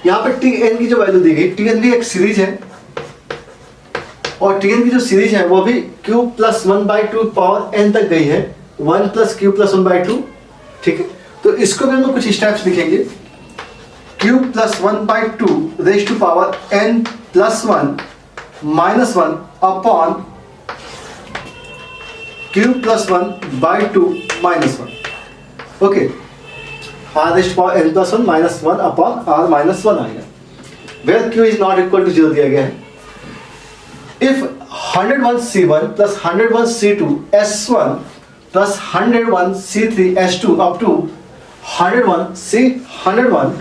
यहाँ पे Tn की जो वैल्यू दी गई, Tn भी एक सीरीज है, और Tn की जो सीरीज है वो भी q प्लस 1/2 पावर n तक गई है, 1 प्लस q प्लस 1/2। ठीक है, तो इसको भी हम लोग कुछ स्टेप्स लिखेंगे। q plus 1/2 raise to power n plus 1 minus 1 upon q plus 1/2 minus 1। Okay, r raise to power n plus 1 minus 1 upon r minus 1 आएगा, where q is not equal to 0 दिया गया है। If 101 C1 plus 101 C2 S1 plus 101 C3 S2 up to 101 C101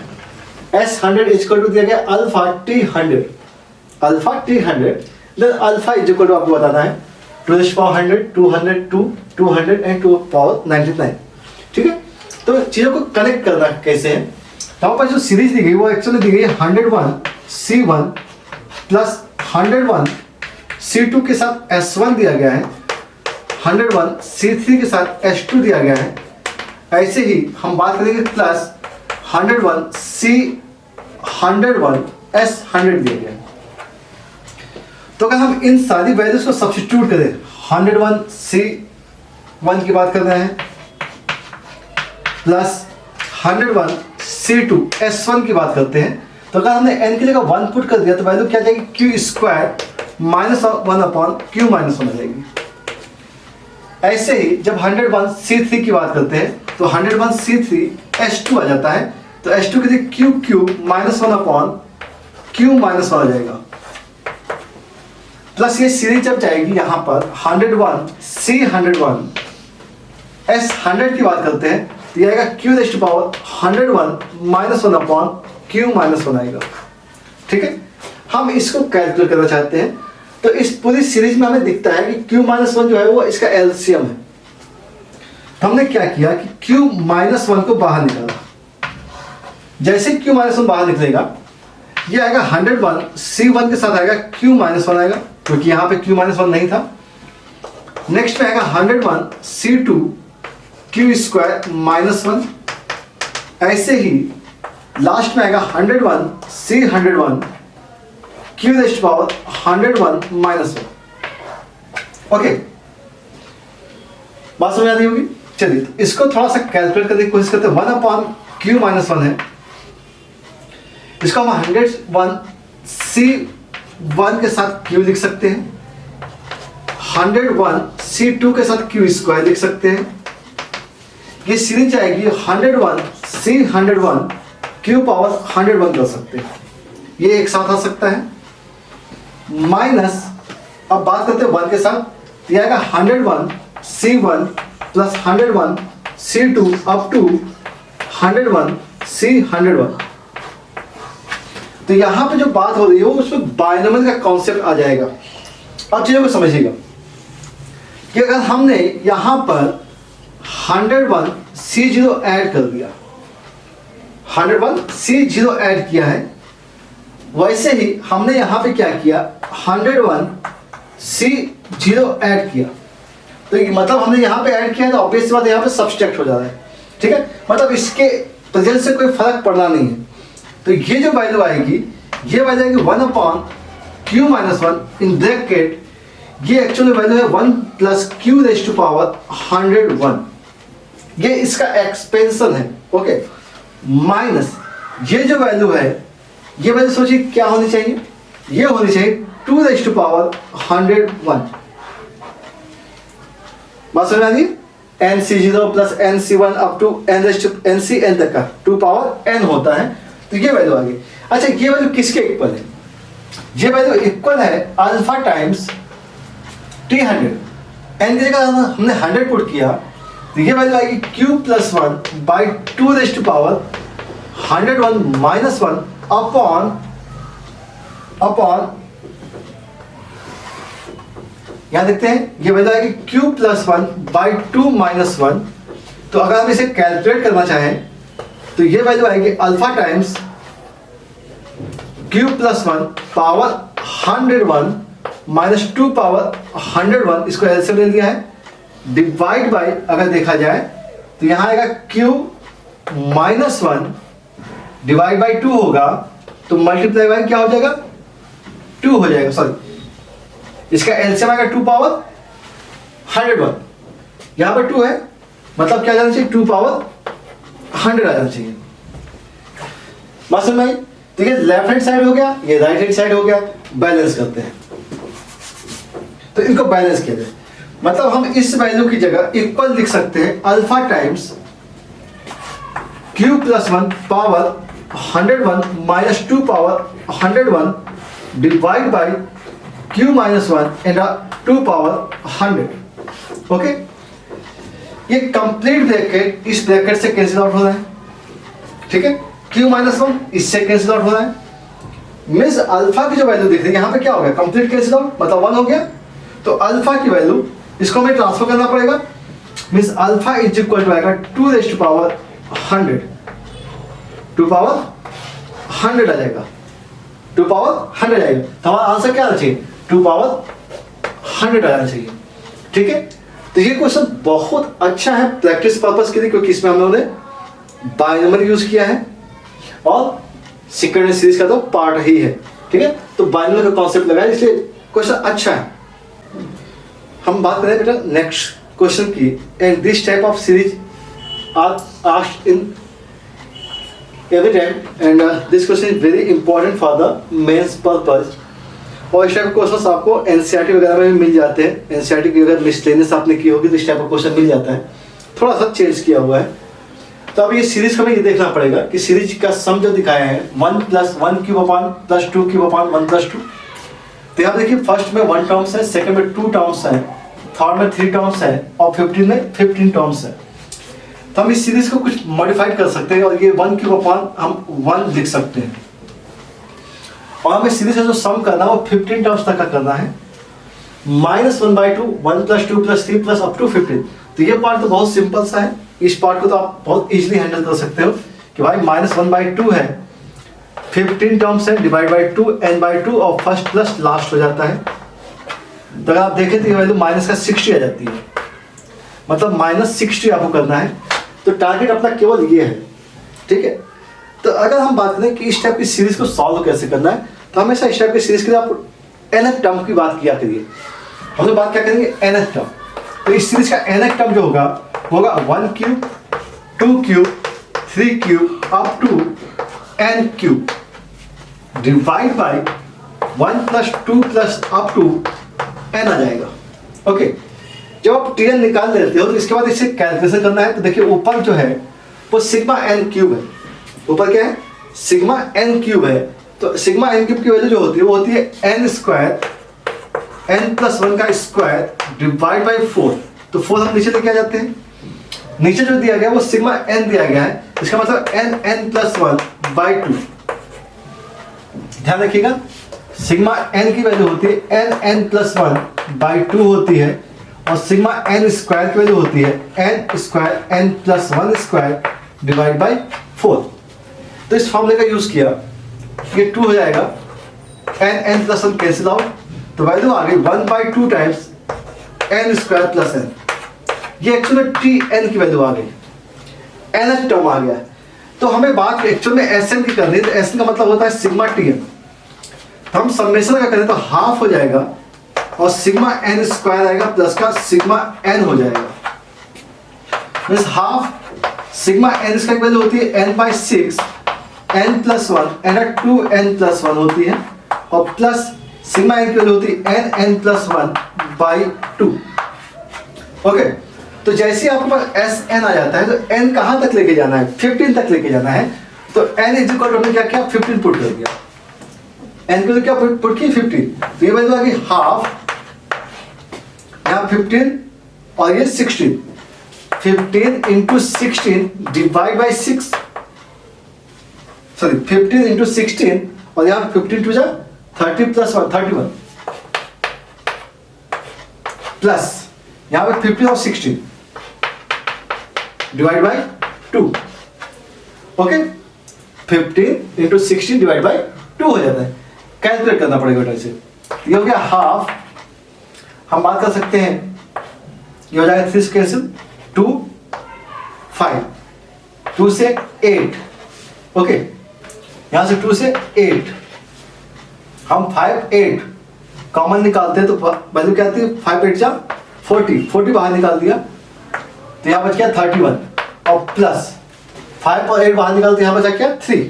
S100 is equal to दिया गया alpha T100, alpha T100, then alpha is equal to आपको बताना है 2 raised to power 100, 200, 200 and 2 power 99। ठीक है, तो चीज़ों को कनेक्ट करना कैसे है। तो हमारे पास जो सीरीज दी गई वो एक्चुअली दी गई 101 C1 प्लस 101 C2 के साथ S1 दिया गया है, 101 C3 के साथ H2 दिया गया है, ऐसे ही हम बात करेंगे प्लस 101 C101 S100 दिया गया है। तो अगर हम इन सारी वैल्यूज को सब्स्टिट्यूट करें, 101 C1 की बात कर रहे हैं प्लस 101 C2 S1 की बात करते हैं, तो अगर हमने n की जगह 1 पुट कर दिया तो वैल्यू क्या जाएगी, Q square minus 1 upon q minus 1 आ जाएगी। ऐसे ही जब 101 C3 की बात करते हैं तो 101 C3 H2 आ जाता है, तो H2 के लिए Q cube minus 1 upon q minus 1 आ जाएगा। प्लस ये सीरीज जब जाएगी यहां पर 101 C101 S100 की बात करते हैं तो ये आएगा q raise to power 101 minus 1 upon q minus 1 आएगा। ठीक है, हम इसको कैलकुलेट करना चाहते हैं, तो इस पूरी सीरीज में हमें दिखता है कि क्यू माइनस 1 जो है वो इसका एलसीएम है। तो हमने क्या किया कि क्यू माइनस 1 को बाहर निकाला। जैसे क्यू माइनस 1 बाहर निकलेगा, ये आएगा 101 C1 के साथ आएगा क्यू माइनस 1 आएगा, क्योंकि यहाँ पे क्यू माइनस 1 नहीं था। नेक्स्ट में आएगा 101 C2 क्यू स्क्वायर माइनस 1। ऐसे ही लास्ट में आएगा 101 C101 q raise to power 101 minus 1। Okay, बात समझ आ रही होगी। चलिए तो इसको थोड़ा सा कैलकुलेट करने की कोशिश करते हैं। 1 अपॉन क्यू माइनस 1 है, इसको हम 101 C1 के साथ क्यू लिख सकते हैं, 101 C2 के साथ क्यू स्क्वायर लिख सकते हैं। ये सीरीज आएगी 101 C101 क्यू पावर 101 कर सकते हैं, ये एक साथ आ सकता है। माइनस, अब बात करते हैं 1 के साथ, तो आएगा 101 C1 plus 101 C2 up to 101 C101। तो यहां पे जो बात हो रही है वो उसमें बायनोमियल का कॉन्सेप्ट आ जाएगा। अब चीजों को समझिएगा कि अगर हमने यहां पर 101 C0 ऐड कर दिया, 101 C0 ऐड किया है, वैसे ही हमने यहां पे क्या किया, 101 C0 ऐड किया। तो मतलब हमने यहां पे ऐड किया है तो ऑब्वियस बात यहां पे सब्सट्रैक्ट हो जा रहा है। ठीक है, मतलब इसके प्रेजेंट से कोई फर्क पड़ना नहीं है। तो ये जो वैल्यू आएगी, ये वैल्यू आएगी 1 upon q minus 1 in bracket, ये एक्चुअली वैल्यू है 1 plus q raise to power 101। ये इसका एक्सपेंशन है। ओके, माइनस ये जो वैल्यू है, ये वैल्यू सोचिए क्या होनी चाहिए, ये होनी चाहिए 2 रेज़ टू पावर 101। बात समझ आ रही है। NC0 plus NC1 up to NCN तक का 2 पावर n होता है, तो ये वैल्यू आ गई। अच्छा, ये वैल्यू किसके इक्वल है, ये वैल्यू इक्वल है अल्फा टाइम्स T100। n की जगह हमने 100 पुट किया, तो ये वैल्यू आएगी q plus 1 by 2 raise to power 101 minus 1 upon यहां देखते हैं, ये वैल्यू आएगी q प्लस 1 बाई 2 माइनस 1। तो अगर हम इसे कैलकुलेट करना चाहें तो ये वैल्यू आएगी alpha times q plus 1 power 101 minus 2 power 101, इसको एलसीएम ले लिया है, डिवाइड बाय, अगर देखा जाए तो यहां आएगा q माइनस 1 डिवाइड बाई 2 होगा, तो मल्टीप्लाई बाय क्या हो जाएगा, 2 हो जाएगा। सॉरी, इसका एलसीएम आएगा 2 पावर 101, यहां पर 2 है, मतलब क्या जाना चाहिए, 2 पावर 100 आ जाना चाहिए। बात समझ में आई। तो ये लेफ्ट हैंड साइड हो गया, ये राइट हैंड साइड हो गया। बैलेंस करते हैं, तो इनको बैलेंस किया जाए, मतलब हम इस वैल्यू की जगह इक्वल लिख सकते हैं alpha times q plus 1 power 101 minus 2 power 101 divide by q minus 1 and 2 power 100। Okay, ये कंप्लीट ब्रैकेट इस ब्रैकेट से कैंसिल आउट हो रहा है। ठीक है, q माइनस 1 इससे कैंसिल आउट हो रहा है, मीन्स अल्फा की जो वैल्यू दिख रही है यहाँ पे क्या हो गया, कंप्लीट कैंसिल आउट, मतलब 1 हो गया। तो अल्फा की वैल्यू इसको हमें ट्रांसफर करना पड़ेगा, means alpha is equal to आएगा 2 रेज़ टू पावर 100, 2 पावर 100 आ जाएगा, 2 पावर 100 आएगा। तो हमारा आंसर क्या आना चाहिए, 2 पावर 100 आना चाहिए। ठीक है, तो ये क्वेश्चन बहुत अच्छा है प्रैक्टिस पर्पस के लिए, क्योंकि इसमें हम लोगों ने बाइनोमियल यूज किया है और सीक्वेंट सीरीज का तो पार्ट ही है, ठीक है। तो बाइनोमियल का कॉन्सेप्ट लगा है, इसलिए क्वेश्चन अच्छा है। हम बात करें बेटा नेक्स्ट क्वेश्चन की। And this type of series are asked in every time and this question is very important for the mains purpose. और इस टाइप के क्वेश्चन आपको एनसीईआरटी वगैरह में भी मिल जाते हैं। एनसीईआरटी की अगर मिसलेनियस आपने की होगी तो इस टाइप का क्वेश्चन मिल जाता है, थोड़ा सा चेंज किया हुआ है। तो अब ये सीरीज का हमें ये देखना पड़ेगा कि सीरीज का सम जो दिखाया है 1 + 1 क्यूब अपान +2 क्यूब अपान 1 + 2। तो यहाँ देखिए फर्स्ट में 1 टर्म्स है, सेकंड में 2 टर्म्स है, थर्ड में 3 टर्म्स है और 15 में 15 टर्म्स है। तो हम इस सीरीज को कुछ मॉडिफाइड कर सकते हैं और ये 1 क्यूब अपान हम 1 लिख सकते हैं। और हमें सीरीज का जो सम करना है वो 15 टर्म्स तक का करना है। -1/2 1 + 2 + 3 + up to 15। तो ये पार्ट तो बहुत सिंपल सा है, इस पार्ट को तो आप बहुत इजीली हैंडल कर सकते हो कि भाई -1/2 है, 15 टर्म्स है, डिवाइड बाई 2 n/2 और फर्स्ट प्लस लास्ट हो जाता है। तो अगर आप देखें तो ये वैल्यू माइनस का 60 आ जाती है, मतलब -60 आपको करना है। तो टारगेट अपना केवल ये है, ठीक है। तो अगर हम बात करें कि इस टाइप की सीरीज को सॉल्व कैसे करना है, तो हमेशा इस टाइप की सीरीज के लिए आप nth टर्म की बात किया करिए। हम लोग बात क्या करेंगे nth टर्म। तो इस सीरीज का nth टर्म जो होगा वो होगा 1 cube 2 cube 3 cube up to n cube divide by 1 + 2 + up to n आ जाएगा। ओके, जब आप Tn निकाल लेते हो तो इसके बाद इसे कैलकुलेशन करना है। तो देखिए ऊपर जो है वो सिग्मा n क्यूब है, ऊपर क्या है सिग्मा n क्यूब है। तो सिग्मा n क्यूब की वैल्यू जो होती है वो होती है n² n + 1 का स्क्वायर डिवाइड बाई 4। तो 4 हम नीचे लेके आ जाते हैं, नीचे जो दिया गया वो सिग्मा n दिया गया है, इसका मतलब n + 1/2। ध्यान रखिएगा सिग्मा n की वैल्यू होती है n + 1/2 होती है और सिग्मा n² की वैल्यू होती है n² n + 1² डिवाइड बाई 4। तो इस फॉर्मूले का यूज किया, ये 2 हो जाएगा, n + 1 कैंसिल आउट, तो वैल्यू आ गई 1/2 टाइम्स n² + n। ये एक्चुअली Tn की वैल्यू आ गई, nth टर्म आ गया। तो हमें बात एक्चुअल में Sn की करनी है। तो Sn का मतलब होता है सिग्मा Tn। तो हम समेशन का करें तो हाफ हो जाएगा और सिग्मा n² आएगा प्लस का सिग्मा n हो जाएगा। मींस हाफ सिग्मा n² की वैल्यू होती है n/6 n + 1 एंड 2n + 1 होती है और प्लस सिग्मा n की वैल्यू होती है n + 1/2। ओके, तो जैसे आपके पास Sn आ जाता है तो n कहाँ तक लेके जाना है 15 तक लेके जाना है। तो n = हमने क्या किया 15 पुट कर दिया, n को क्या पुट की 15। तो ये वैल्यू आ गई हाफ, यहाँ 15 और ये 16, 15 × 16 डिवाइड बाई 6, सॉरी 15 × 16 और यहाँ 15 2 30 + 1 31 प्लस यहाँ पे 15 और 16 divide by 2। Okay, 15 × 16 divide by 2 हो जाता है। कैलकुलेट करना पड़ेगा बेटा इसे। ये हो गया हाफ। हम बात कर सकते हैं, ये हो जाएगा 3 से कैंसिल 2 5 2 से 8। ओके, यहां से 2 से 8 हम 5 8 कॉमन निकालते हैं तो वैल्यू क्या आती है 5 8 40 बाहर निकाल दिया तो यहाँ बच गया 31 और प्लस 5 और 8 बाहर निकालते यहाँ बचा क्या 3,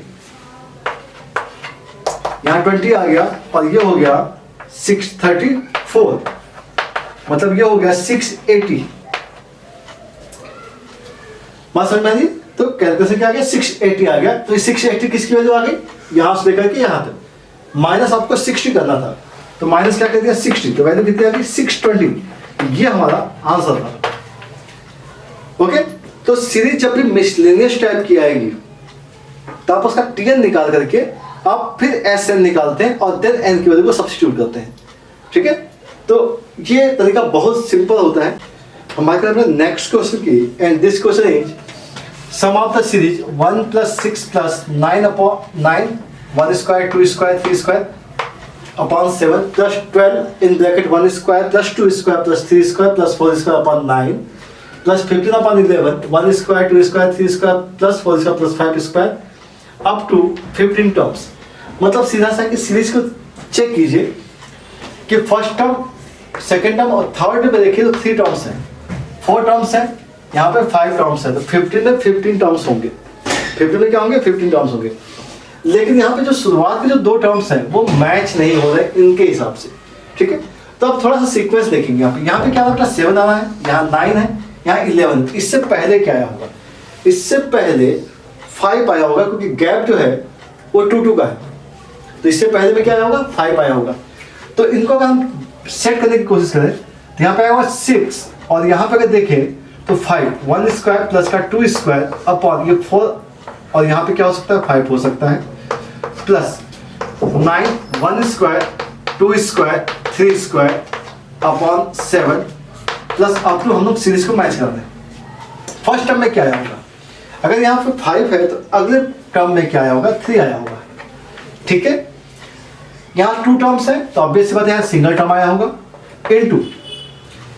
यहाँ 20 आ गया और ये हो गया 634, मतलब ये हो गया 680। बात समझ में आई? तो कैलकुलेशन क्या आ गया 680 आ गया। तो 680 किसकी वैल्यू आ गई, यहां से लेकर के यहां तक। माइनस आपको 60 करना था तो माइनस क्या कर दिया 60, तो वैल्यू कितनी आ गई 620। ये हमारा आंसर था। ओके, तो सीरीज जब भी मिसलेनियस टाइप की आएगी तो आप उसका Tn निकाल करके आप फिर Sn निकालते हैं और देन n की वैल्यू को सब्स्टिट्यूट करते हैं। ठीक है, तो ये तरीका बहुत सिंपल होता है। हम बात करें अपने नेक्स्ट क्वेश्चन की, and this question is sum of the series 1 + 6 + 9/9 1² 2² 3² upon 7 plus 12 in bracket 1 square plus 2 square plus 3 square plus 4 square upon 9 plus 15 upon 11 1 square 2 square 3 square plus 4 square plus 5 square up to 15 terms. मतलब सीधा सा कि series को check कीजिए कि first term, second term और third में देखिए तो 3 टर्म्स हैं, 4 टर्म्स हैं, यहाँ पे 5 टर्म्स है, तो 15 में 15 टर्म्स होंगे। 15 में क्या होंगे? 15 टर्म्स होंगे। लेकिन यहाँ पे जो शुरुआत के जो 2 टर्म्स हैं वो मैच नहीं हो रहे इनके हिसाब से, ठीक है। तो अब थोड़ा सा सीक्वेंस देखेंगे। यहाँ पे क्या होगा? 7 आना है, यहाँ 9 है, यहाँ 11। इससे पहले क्या आया होगा? इससे पहले 5 आया होगा, क्योंकि गैप जो है वो 2 का है। तो इससे पहले में क्या आया होगा? 5 आया होगा। तो इनको अगर हम सेट करने की कोशिश करें तो यहाँ पे आया होगा 6, और यहाँ पे अगर देखें तो 5 1 स्क्वायर प्लस का 2 स्क्वायर अपॉन ये 4, और यहाँ पे क्या हो सकता है? 5 हो सकता है, plus 9 1 square 2 square 3 square upon 7 plus up to हम लोग सीरीज को मैच कर रहे हैं। फर्स्ट टर्म में क्या आया होगा? अगर यहाँ पे 5 है तो अगले टर्म में क्या आया होगा? 3 आया होगा, ठीक है। यहाँ 2 टर्म्स है तो ऑब्वियस सी बात है यहाँ सिंगल टर्म आया होगा, इनटू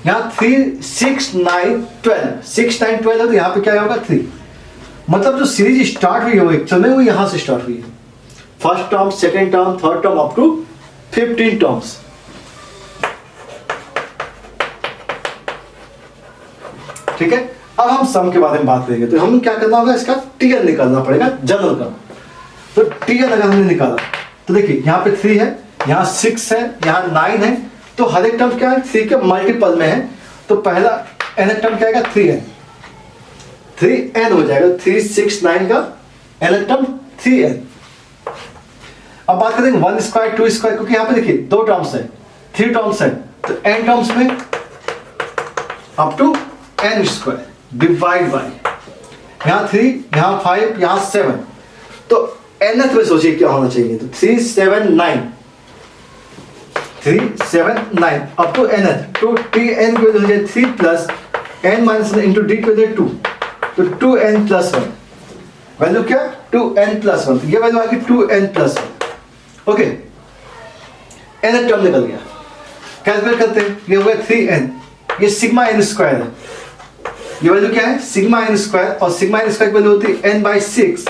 यहाँ 3 6 9 12 6 9 12 है तो यहाँ पे क्या आया होगा? 3। मतलब जो सीरीज स्टार्ट हुई है वो एक्चुअल में वो यहाँ से स्टार्ट हुई है। First term, second term, third term up to 15 terms, ठीक है। अब हम सम के बारे में बात करेंगे तो हमें क्या करना होगा? इसका टीएन निकालना पड़ेगा, जनरल का। तो टीएन अगर हमने निकाला तो देखिए यहाँ पे 3 है, यहाँ 6 है, यहाँ 9 है, तो हर एक टर्म क्या है? 3 के मल्टीपल में है। तो पहला nth टर्म क्या आएगा? 3n हो जाएगा। 3 6 9 का nth टर्म 3n। अब बात करेंगे 1 स्क्वायर 2 स्क्वायर, क्योंकि यहाँ पे देखिए 2 टर्म्स है, 3 टर्म्स है, तो n टर्म्स में up to n square divide by यहाँ 3 यहाँ 5 यहाँ 7। तो nth में सोचिए क्या होना चाहिए? तो 3 7 9 3 7 9 अप टू nth। तो tn की वैल्यू हो जाए 3 plus n minus 1 into D की वैल्यू 2, तो 2n प्लस 1। वैल्यू क्या? 2n plus 1। ये वैल्यू आ गई 2n plus 1। Okay, nth term निकल गया। कैलकुलेट करते हैं, ये हो गया 3n, ये सिग्मा n स्क्वायर है। ये वैल्यू क्या है? सिग्मा n स्क्वायर, और सिग्मा n स्क्वायर की वैल्यू होती है n by 6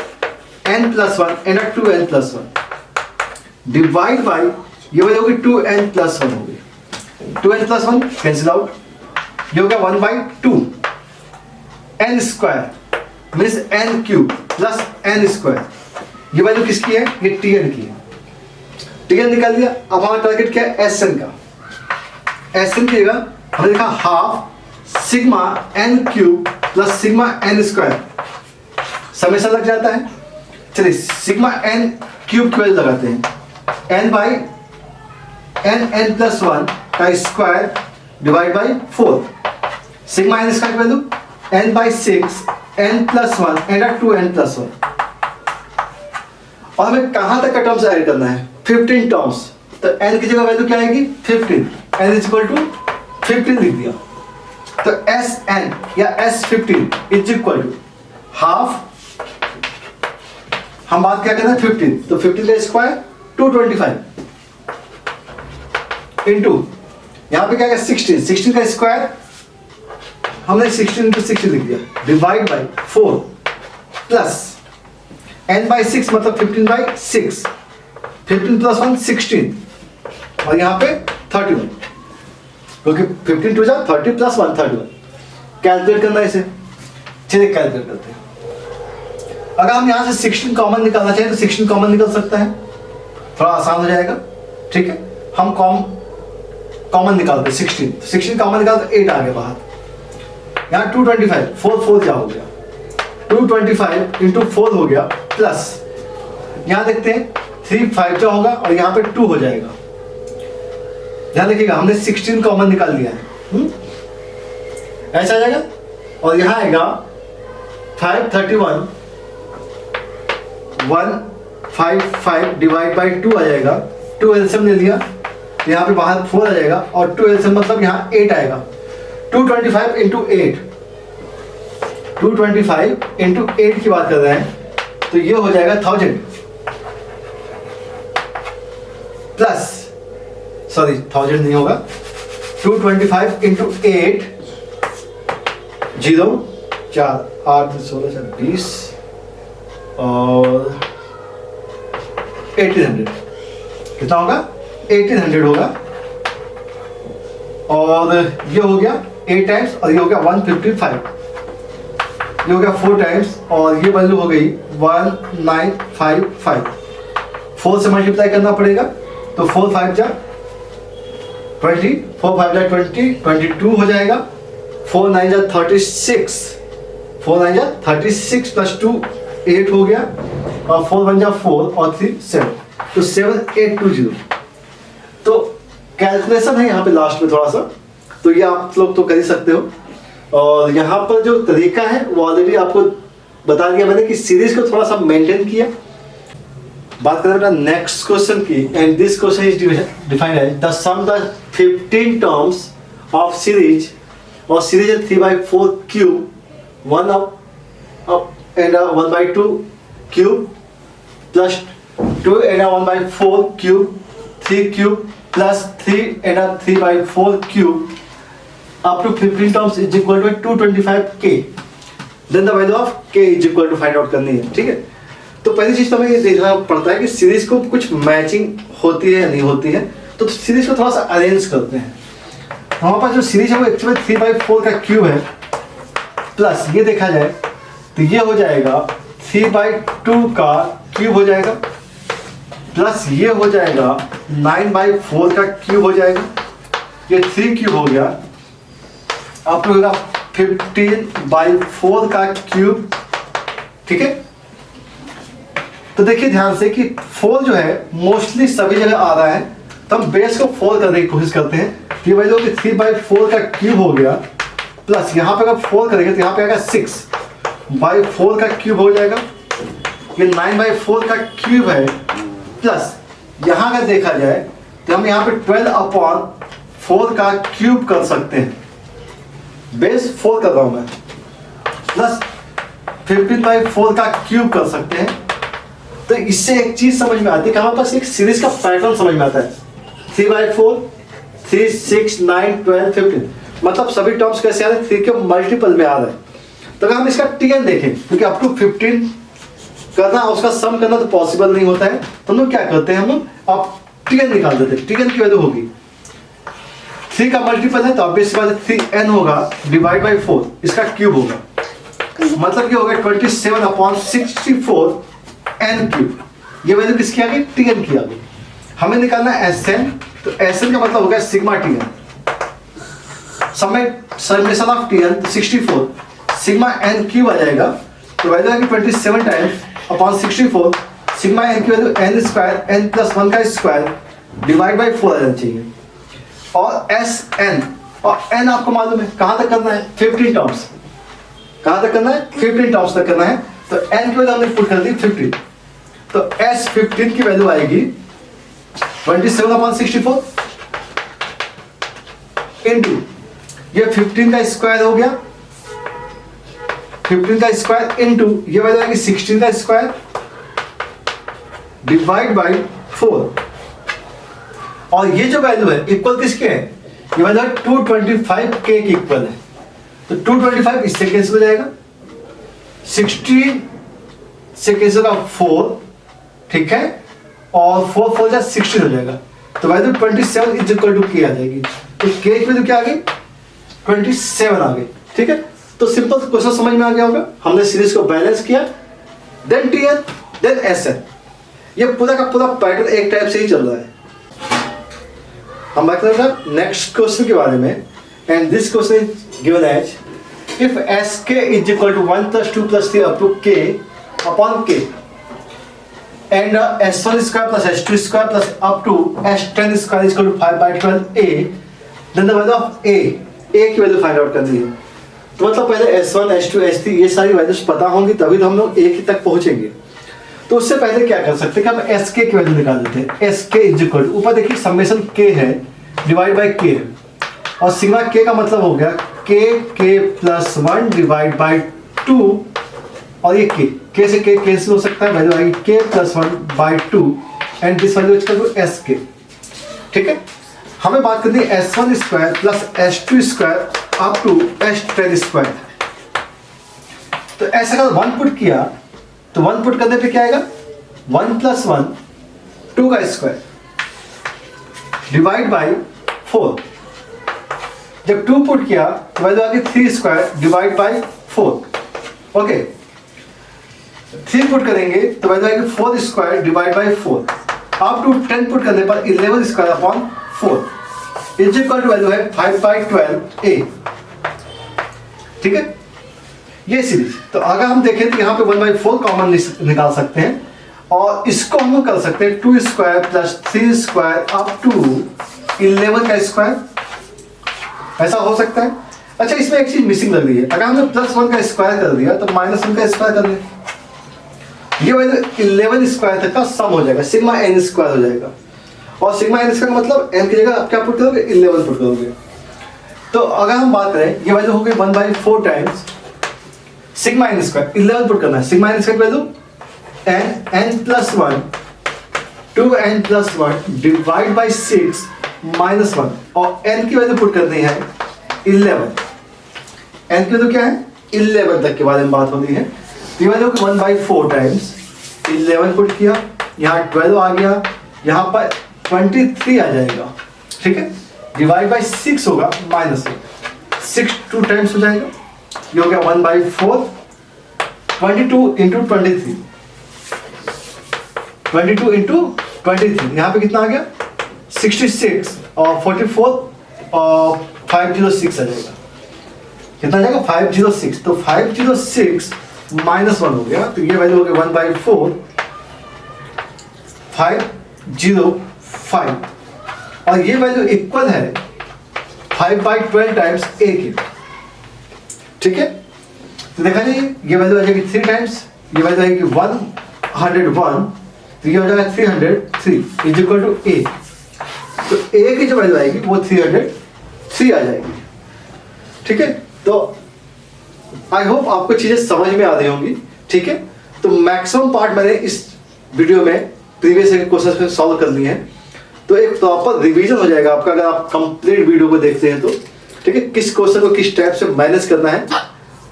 n plus 1 n 2n plus 1 divide by ये वैल्यू होगी 2n प्लस 1 होगी। 2n प्लस 1 कैंसिल आउट, ये हो गया 1 by 2 n square means n cube plus n square. ये वैल्यू किसकी है? ये tn की है। tn निकाल दिया। अब हमारा टारगेट क्या है? sn का। sn की जगह हमने लिखा half sigma n cube plus sigma n square. Summation लग जाता है। चलिए सिग्मा n क्यूब की वैल्यू लगाते हैं, n बाई n प्लस 1 का square divide by 4। Sigma n square की value n by 6 n plus 1 n 2n plus 1। और हमें कहां तक का टर्म्स ऐड करना है? 15 टर्म्स। तो n की जगह वैल्यू क्या आएगी? 15। n इज इक्वल टू 15 लिख दिया। तो Sn या S15 is equal to half, हम बात क्या करना है? 15। तो 15 का स्क्वायर 225 इंटू यहां पे क्या है? 16 का स्क्वायर हमने 16 इंटू 16 लिख दिया divide by 4 plus n by 6 मतलब 15 बाई 6, 15 प्लस 1 16, और यहाँ पे 31, क्योंकि 15 टू जा 30 प्लस 1 31। कैलकुलेट करना है इसे। चलिए कैलकुलेट करते हैं। अगर हम यहाँ से 16 कॉमन निकालना चाहें तो 16 कॉमन निकल सकता है, थोड़ा आसान हो जाएगा, ठीक है। हम कॉमन निकालते हैं 16 कॉमन निकालते 8 आ गया बाहर। यहाँ 225 4 जा हो गया, 225 इंटू 4 हो गया, प्लस यहाँ देखते हैं 3 5 जो होगा और यहाँ पे 2 हो जाएगा। ध्यान देखिएगा हमने 16 कॉमन निकाल लिया है, ऐसा आ जाएगा। और यहाँ आएगा 531 155 डिवाइड बाई 2 आ जाएगा। 2 एलसीएम ले लिया, यहाँ पे बाहर 4 आ जाएगा, और 2 एलसीएम मतलब यहाँ 8 आएगा। 225 इंटू 8, 225 इंटू 8 की बात कर रहे हैं तो ये हो जाएगा 1000 प्लस सॉरी 1000 नहीं होगा, 225 इंटू 8, 0 4 8 16 20 और 1800, कितना होगा 1800 होगा। और ये हो गया 8 टाइम्स और ये हो गया 155, ये हो गया 4 टाइम्स और ये वैल्यू हो गई 1955। 4 से मल्टीप्लाई करना पड़ेगा, तो 4 5 जा 20, 4 5 जा 20, 22 हो जाएगा, 4 9 जा 36, 4 9 जा 36 प्लस 2 8 हो गया और 4 1 जा 4 और 3 7, तो 7820। तो कैलकुलेशन है यहाँ पे लास्ट में थोड़ा सा, तो ये आप लोग तो कर ही सकते हो। और यहाँ पर जो तरीका है वो ऑलरेडी आपको बता दिया मैंने कि सीरीज को थोड़ा सा मेंटेन किया। बात करें अपना नेक्स्ट क्वेश्चन की, and this question is defined as the sum the 15 terms of series, और सीरीज है 3/4 cube, 1 up and 1/2 cube plus 2 and 1/4 cube, 3 cube plus 3 and 3/4 cube up to 15 terms is equal to 225k. Then the value of k is equal to find out करनी है, ठीक है। तो पहली चीज तो हमें ये देखना पड़ता है कि सीरीज को कुछ मैचिंग होती है या नहीं होती है, तो सीरीज को थोड़ा सा अरेंज करते हैं। हमारे पास जो सीरीज है वो एक्चुअली 3/4 का क्यूब है, प्लस ये देखा जाए तो ये हो जाएगा 3/2 का क्यूब हो जाएगा, प्लस ये हो जाएगा 9/4 का क्यूब हो जाएगा, ये 3 क्यूब हो गया, आप लोग 15/4 का क्यूब, ठीक है। तो देखिए ध्यान से कि 4 जो है मोस्टली सभी जगह आ रहा है, तो हम बेस को 4 करने की कोशिश करते हैं। ये वैल्यू कि 3/4 का क्यूब हो गया, प्लस यहाँ पे अगर 4 करेंगे तो यहाँ पे आएगा 6/4 का क्यूब हो जाएगा, ये 9/4 का क्यूब है, प्लस यहाँ अगर देखा जाए तो हम यहाँ पे 12/4 का क्यूब कर सकते हैं, बेस 4 कर रहा हूं मैं, प्लस 15/4 का क्यूब कर सकते हैं। तो इससे एक चीज समझ में आती है कि हमारे पास एक सीरीज का पैटर्न समझ में आता है, 3/4 3 6 9 12 15, मतलब सभी टर्म्स कैसे आ रहे हैं, 3 के मल्टीपल में आ रहे हैं। तो अगर हम इसका टीएन देखें, क्योंकि अप टू 15 करना उसका सम करना तो पॉसिबल नहीं होता है, तो हम लोग क्या करते हैं, हम लोग अब टीएन निकाल देते हैं। टीएन की वैल्यू होगी 3 का मल्टीपल है तो ऑब्वियस बात है 3n होगा डिवाइड बाई 4, इसका क्यूब होगा, मतलब क्या होगा 27/64 n क्यूब। ये वैल्यू किसकी आ गई, tn की आ गई। हमें निकालना है sn, तो sn का मतलब होगा sigma tn, summation of tn तो 64 सिग्मा n क्यूब आ जाएगा, तो वैल्यू आएगी 27 टाइम्स 64 सिग्मा n की value n square n plus 1 का स्क्वायर डिवाइड बाई 4 आ जाना चाहिए। और Sn, और n आपको मालूम है कहां तक करना है, 15 टर्म्स, कहां तक करना है 15 टर्म्स तक करना है, तो n की वैल्यू हमने पुट कर दी 15, तो S15 की वैल्यू आएगी 27/64 इनटू ये 15 का स्क्वायर हो गया, 15 का स्क्वायर इनटू ये वैल्यू आएगी 16 का स्क्वायर डिवाइड बाई 4, और ये जो वैल्यू है इक्वल किसके है, ये वैल्यू 225k के इक्वल है, तो 225 इससे कैंसिल हो जाएगा, 16 से कैंसिल होगा 4, ठीक है, और 4 4 जा 16 हो जाएगा, तो value 27 is equal to k आ जाएगी। तो k की वैल्यू क्या आ गई, 27 आ गई, ठीक है। तो सिंपल क्वेश्चन समझ में आ गया होगा, हमने सीरीज को बैलेंस किया, देन tn देन sn, ये पूरा का पूरा पैटर्न एक टाइप से ही चल रहा है। हम बात करेंगे नेक्स्ट क्वेश्चन के बारे में, and this question is given as if sk is equal to 1 + 2 + 3 up to k upon k and s1 square plus s2 square plus up to s10 square equal to 5/12a, then the value of a की value find out करनी है। तो मतलब पहले s1 s2 s3 ये सारी values पता होंगी तभी तो हम लोग a की तक पहुंचेंगे। तो उससे पहले क्या कर सकते हैं कि हम sk की वैल्यू निकाल देते हैं। sk इज इक्वल टू, ऊपर देखिए समेशन k है डिवाइड बाय k है, और सिग्मा k का मतलब हो गया k प्लस 1 डिवाइड बाय 2, और ये k से k कैंसिल हो सकता है, वैल्यू आएगी k plus 1 by 2 and this value is equal to sk, ठीक है। हमें बात करनी है S1 square plus S2 square up to S10 square. तो ऐसा अगर 1 पुट किया तो 1 पुट करने पे क्या आएगा, 1 + 1 2 का स्क्वायर डिवाइड बाई 4। जब 2 पुट किया तो वैल्यू आ गई 3 square divide by 4। Okay, 3 put करेंगे तो वैल्यू आएगी 4 square divide by 4। Up to 10 put करने पर 11 square upon 4 is equal to value है 5/12a। ठीक है, ये सीरीज। तो अगर हम देखें तो यहाँ पे 1/4 कॉमन निकाल सकते हैं और इसको हम कर सकते हैं 2 square plus 3 square up to 11 का स्क्वायर, ऐसा हो सकता है। अच्छा, इसमें एक चीज मिसिंग लग रही है। अगर हमने +1 का स्क्वायर कर दिया तो -1 का स्क्वायर कर दिया, ये वैल्यू 11 स्क्वायर तक का सम हो जाएगा, सिग्मा n स्क्वायर हो जाएगा। और सिग्मा n स्क्वायर का मतलब n की जगह आप क्या पुट करोगे, 11 पुट करोगे। तो अगर हम बात करें, ये वैल्यू हो गई 1/4 times sigma n square, 11 put करना है। Sigma n square value n + 1 2n + 1 divide by 6 -1 और n की वैल्यू पुट करनी है 11। n की वैल्यू क्या है, 11 तक के बारे में बात होनी है। ये वैल्यू 1/4 टाइम्स 11 पुट किया, यहाँ 12 आ गया, यहाँ पर 23 आ जाएगा। ठीक है, डिवाइड बाई 6 होगा -1, 6 2 टाइम्स हो जाएगा, ये हो गया 1/4। 22 इंटू 23, 22 इंटू 23, यहाँ पे कितना आ गया 66 और 44 और 506 आ जाएगा। कितना आ जाएगा 506। तो 506 -1 हो गया, तो ये वैल्यू हो गया 1/4 505 और ये वैल्यू इक्वल है 5/12 टाइम्स a के। ठीक है, तो देखा जाइए ये वैल्यू आ जाएगी 3 टाइम्स, ये वैल्यू आएगी 101, तो ये हो जाएगा 303 इज इक्वल टू a। तो a की जो वैल्यू आएगी वो 303 आ जाएगी। ठीक है, तो आई होप आपको चीजें समझ में आ रही होंगी। ठीक है, तो मैक्सिमम पार्ट मैंने इस वीडियो में प्रीवियस क्वेश्चन पे सॉल्व कर लिए हैं, तो एक प्रॉपर रिवीजन हो जाएगा आपका अगर आप कंप्लीट वीडियो को देखते हैं तो। ठीक है, किस क्वेश्चन को किस टाइप से मैनेज करना है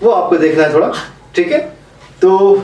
वो आपको देखना है थोड़ा। ठीक है, तो